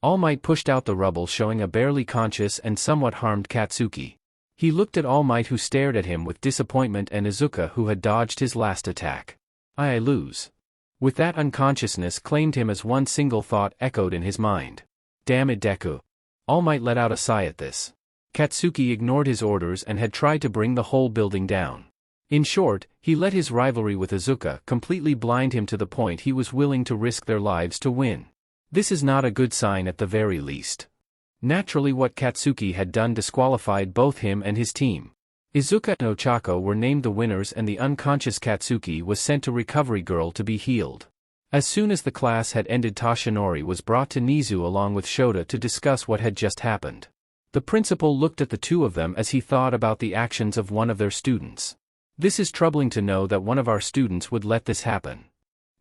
All Might pushed out the rubble, showing a barely conscious and somewhat harmed Katsuki. He looked at All Might, who stared at him with disappointment, and Izuka, who had dodged his last attack. I lose. With that, unconsciousness claimed him as one single thought echoed in his mind. Damn it, Deku. All Might let out a sigh at this. Katsuki ignored his orders and had tried to bring the whole building down. In short, he let his rivalry with Izuka completely blind him to the point he was willing to risk their lives to win. This is not a good sign at the very least. Naturally, what Katsuki had done disqualified both him and his team. Izuka and Ochako were named the winners, and the unconscious Katsuki was sent to Recovery Girl to be healed. As soon as the class had ended, Toshinori was brought to Nizu along with Shota to discuss what had just happened. The principal looked at the two of them as he thought about the actions of one of their students. This is troubling to know that one of our students would let this happen.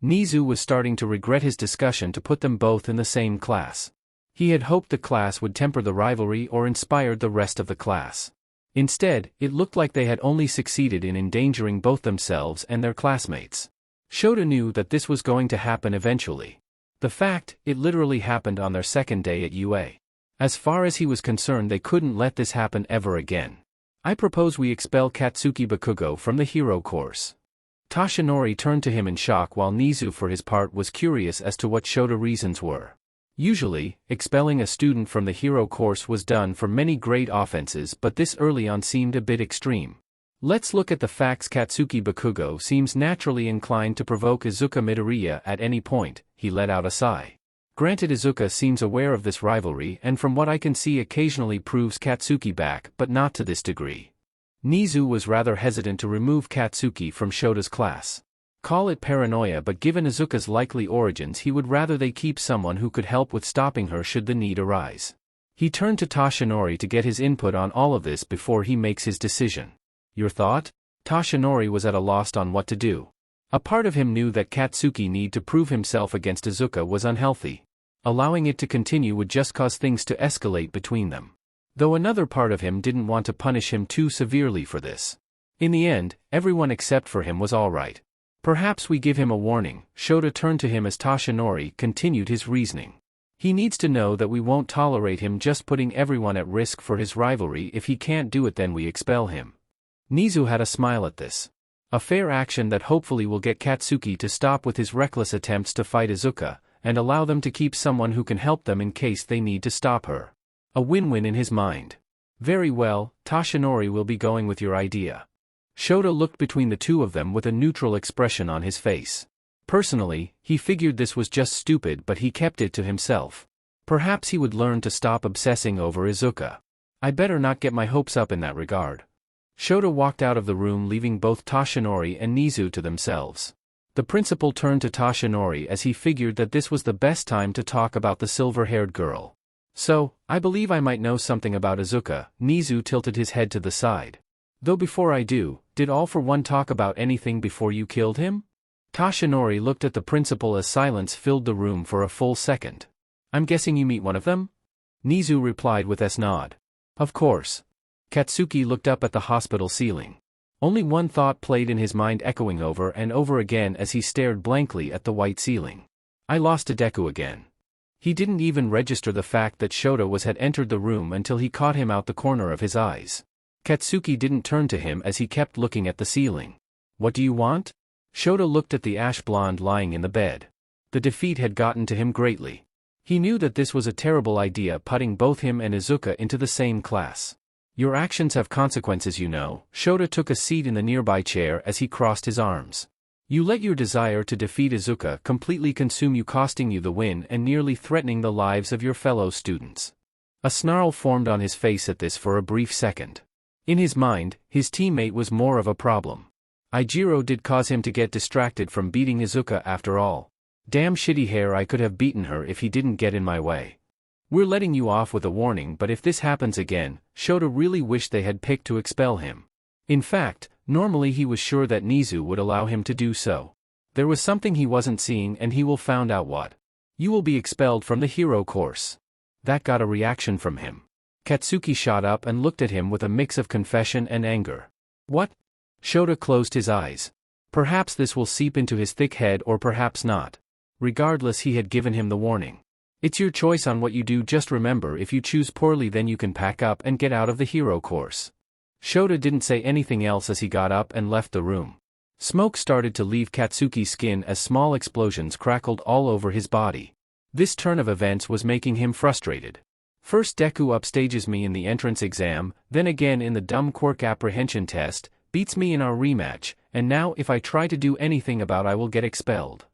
Nizu was starting to regret his discussion to put them both in the same class. He had hoped the class would temper the rivalry or inspired the rest of the class. Instead, it looked like they had only succeeded in endangering both themselves and their classmates. Shota knew that this was going to happen eventually. The fact, it literally happened on their second day at UA. As far as he was concerned, they couldn't let this happen ever again. I propose we expel Katsuki Bakugo from the hero course. Tashinori turned to him in shock while Nizu for his part was curious as to what Shota's reasons were. Usually, expelling a student from the hero course was done for many great offenses, but this early on seemed a bit extreme. Let's look at the facts. Katsuki Bakugo seems naturally inclined to provoke Izuka Midoriya at any point, he let out a sigh. Granted, Izuka seems aware of this rivalry and from what I can see occasionally proves Katsuki back, but not to this degree. Nizu was rather hesitant to remove Katsuki from Shota's class. Call it paranoia, but given Izuka's likely origins, he would rather they keep someone who could help with stopping her should the need arise. He turned to Tashinori to get his input on all of this before he makes his decision. Your thought? Tashinori was at a loss on what to do. A part of him knew that Katsuki need to prove himself against Izuka was unhealthy. Allowing it to continue would just cause things to escalate between them. Though another part of him didn't want to punish him too severely for this. In the end, everyone except for him was alright. Perhaps we give him a warning. Shota turned to him as Tashinori continued his reasoning. He needs to know that we won't tolerate him just putting everyone at risk for his rivalry. If he can't do it, then we expel him. Nizu had a smile at this. A fair action that hopefully will get Katsuki to stop with his reckless attempts to fight Izuka, and allow them to keep someone who can help them in case they need to stop her. A win-win in his mind. Very well, Tashinori will be going with your idea. Shota looked between the two of them with a neutral expression on his face. Personally, he figured this was just stupid, but he kept it to himself. Perhaps he would learn to stop obsessing over Izuka. I better not get my hopes up in that regard. Shota walked out of the room, leaving both Tashinori and Nizu to themselves. The principal turned to Tashinori as he figured that this was the best time to talk about the silver-haired girl. So, I believe I might know something about Izuka. Nizu tilted his head to the side. Though before I do, did All for One talk about anything before you killed him? Tashinori looked at the principal as silence filled the room for a full second. I'm guessing you meet one of them? Nizu replied with a nod. Of course. Katsuki looked up at the hospital ceiling. Only one thought played in his mind, echoing over and over again as he stared blankly at the white ceiling. I lost to Deku again. He didn't even register the fact that Shota had entered the room until he caught him out the corner of his eyes. Katsuki didn't turn to him as he kept looking at the ceiling. What do you want? Shota looked at the ash blonde lying in the bed. The defeat had gotten to him greatly. He knew that this was a terrible idea, putting both him and Izuka into the same class. Your actions have consequences, you know. Shota took a seat in the nearby chair as he crossed his arms. You let your desire to defeat Izuka completely consume you, costing you the win and nearly threatening the lives of your fellow students. A snarl formed on his face at this for a brief second. In his mind, his teammate was more of a problem. Ijiro did cause him to get distracted from beating Izuka after all. Damn shitty hair, I could have beaten her if he didn't get in my way. We're letting you off with a warning, but if this happens again, Shota really wished they had picked to expel him. In fact, normally he was sure that Nizu would allow him to do so. There was something he wasn't seeing and he will find out what. You will be expelled from the hero course. That got a reaction from him. Katsuki shot up and looked at him with a mix of confession and anger. What? Shota closed his eyes. Perhaps this will seep into his thick head or perhaps not. Regardless, he had given him the warning. It's your choice on what you do, just remember, if you choose poorly then you can pack up and get out of the hero course. Shota didn't say anything else as he got up and left the room. Smoke started to leave Katsuki's skin as small explosions crackled all over his body. This turn of events was making him frustrated. First Deku upstages me in the entrance exam, then again in the dumb quirk apprehension test, beats me in our rematch, and now if I try to do anything about I will get expelled.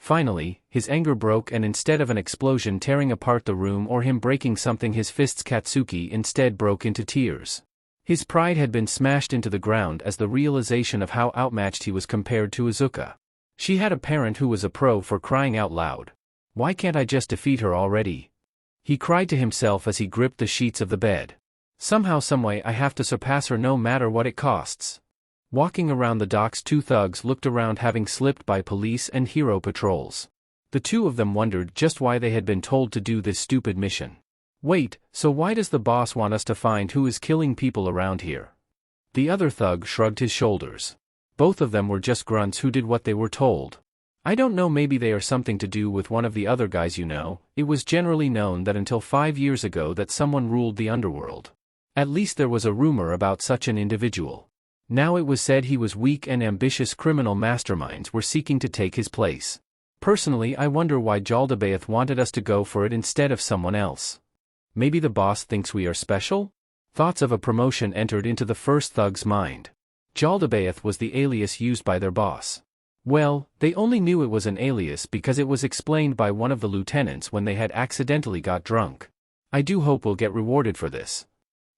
Finally, his anger broke, and instead of an explosion tearing apart the room or him breaking something his fists, Katsuki instead broke into tears. His pride had been smashed into the ground as the realization of how outmatched he was compared to Izuka. She had a parent who was a pro, for crying out loud. Why can't I just defeat her already? he cried to himself as he gripped the sheets of the bed. Somehow someway I have to surpass her no matter what it costs. Walking around the docks, two thugs looked around, having slipped by police and hero patrols. The two of them wondered just why they had been told to do this stupid mission. Wait, so why does the boss want us to find who is killing people around here? The other thug shrugged his shoulders. Both of them were just grunts who did what they were told. I don't know, maybe they are something to do with one of the other guys, you know. It was generally known that until 5 years ago that someone ruled the underworld. At least there was a rumor about such an individual. Now it was said he was weak and ambitious criminal masterminds were seeking to take his place. Personally, I wonder why Jaldabaoth wanted us to go for it instead of someone else. Maybe the boss thinks we are special? Thoughts of a promotion entered into the first thug's mind. Jaldabaoth was the alias used by their boss. Well, they only knew it was an alias because it was explained by one of the lieutenants when they had accidentally got drunk. I do hope we'll get rewarded for this.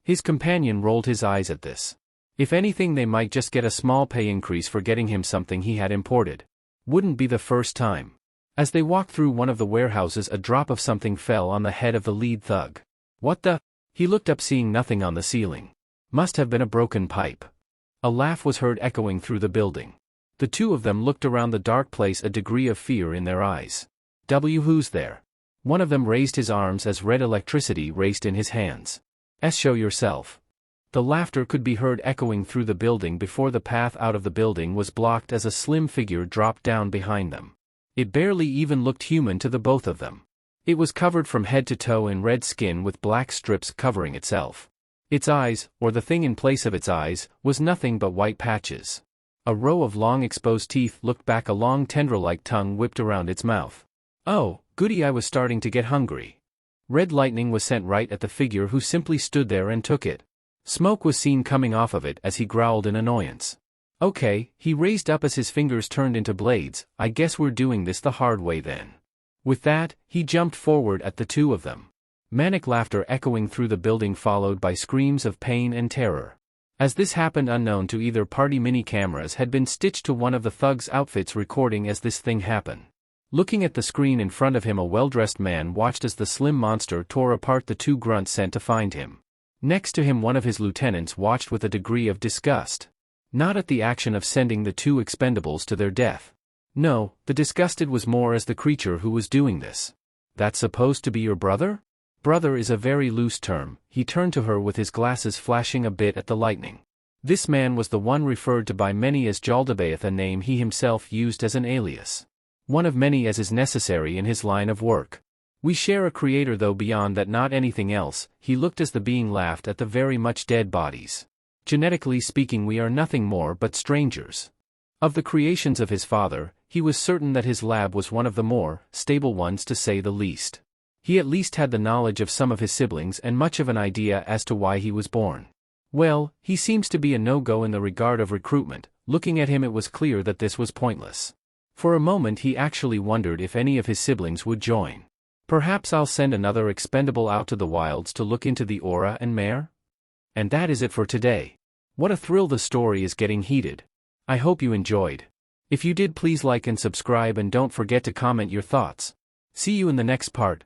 His companion rolled his eyes at this. If anything, they might just get a small pay increase for getting him something he had imported. Wouldn't be the first time. As they walked through one of the warehouses, a drop of something fell on the head of the lead thug. What the? He looked up, seeing nothing on the ceiling. Must have been a broken pipe. A laugh was heard echoing through the building. The two of them looked around the dark place, a degree of fear in their eyes. Who's there? One of them raised his arms as red electricity raced in his hands. Show yourself. The laughter could be heard echoing through the building before the path out of the building was blocked as a slim figure dropped down behind them. It barely even looked human to the both of them. It was covered from head to toe in red skin with black strips covering itself. Its eyes, or the thing in place of its eyes, was nothing but white patches. A row of long exposed teeth looked back, a long tendril-like tongue whipped around its mouth. Oh, goody, I was starting to get hungry. Red lightning was sent right at the figure, who simply stood there and took it. Smoke was seen coming off of it as he growled in annoyance. Okay, he raised up as his fingers turned into blades. I guess we're doing this the hard way then. With that, he jumped forward at the two of them. Manic laughter echoing through the building, followed by screams of pain and terror. As this happened, unknown to either party, mini cameras had been stitched to one of the thugs' outfits, recording as this thing happened. Looking at the screen in front of him, a well-dressed man watched as the slim monster tore apart the two grunts sent to find him. Next to him, one of his lieutenants watched with a degree of disgust. Not at the action of sending the two expendables to their death. No, the disgusted was more as the creature who was doing this. That's supposed to be your brother? Brother is a very loose term. He turned to her with his glasses flashing a bit at the lightning. This man was the one referred to by many as Jaldabaoth, a name he himself used as an alias. One of many as is necessary in his line of work. We share a creator though, beyond that not anything else. He looked as the being laughed at the very much dead bodies. Genetically speaking, we are nothing more but strangers. Of the creations of his father, he was certain that his lab was one of the more stable ones, to say the least. He at least had the knowledge of some of his siblings and much of an idea as to why he was born. Well, he seems to be a no-go in the regard of recruitment. Looking at him, it was clear that this was pointless. For a moment he actually wondered if any of his siblings would join. Perhaps I'll send another expendable out to the wilds to look into the aura and mare? And that is it for today. What a thrill, the story is getting heated. I hope you enjoyed. If you did, please like and subscribe, and don't forget to comment your thoughts. See you in the next part.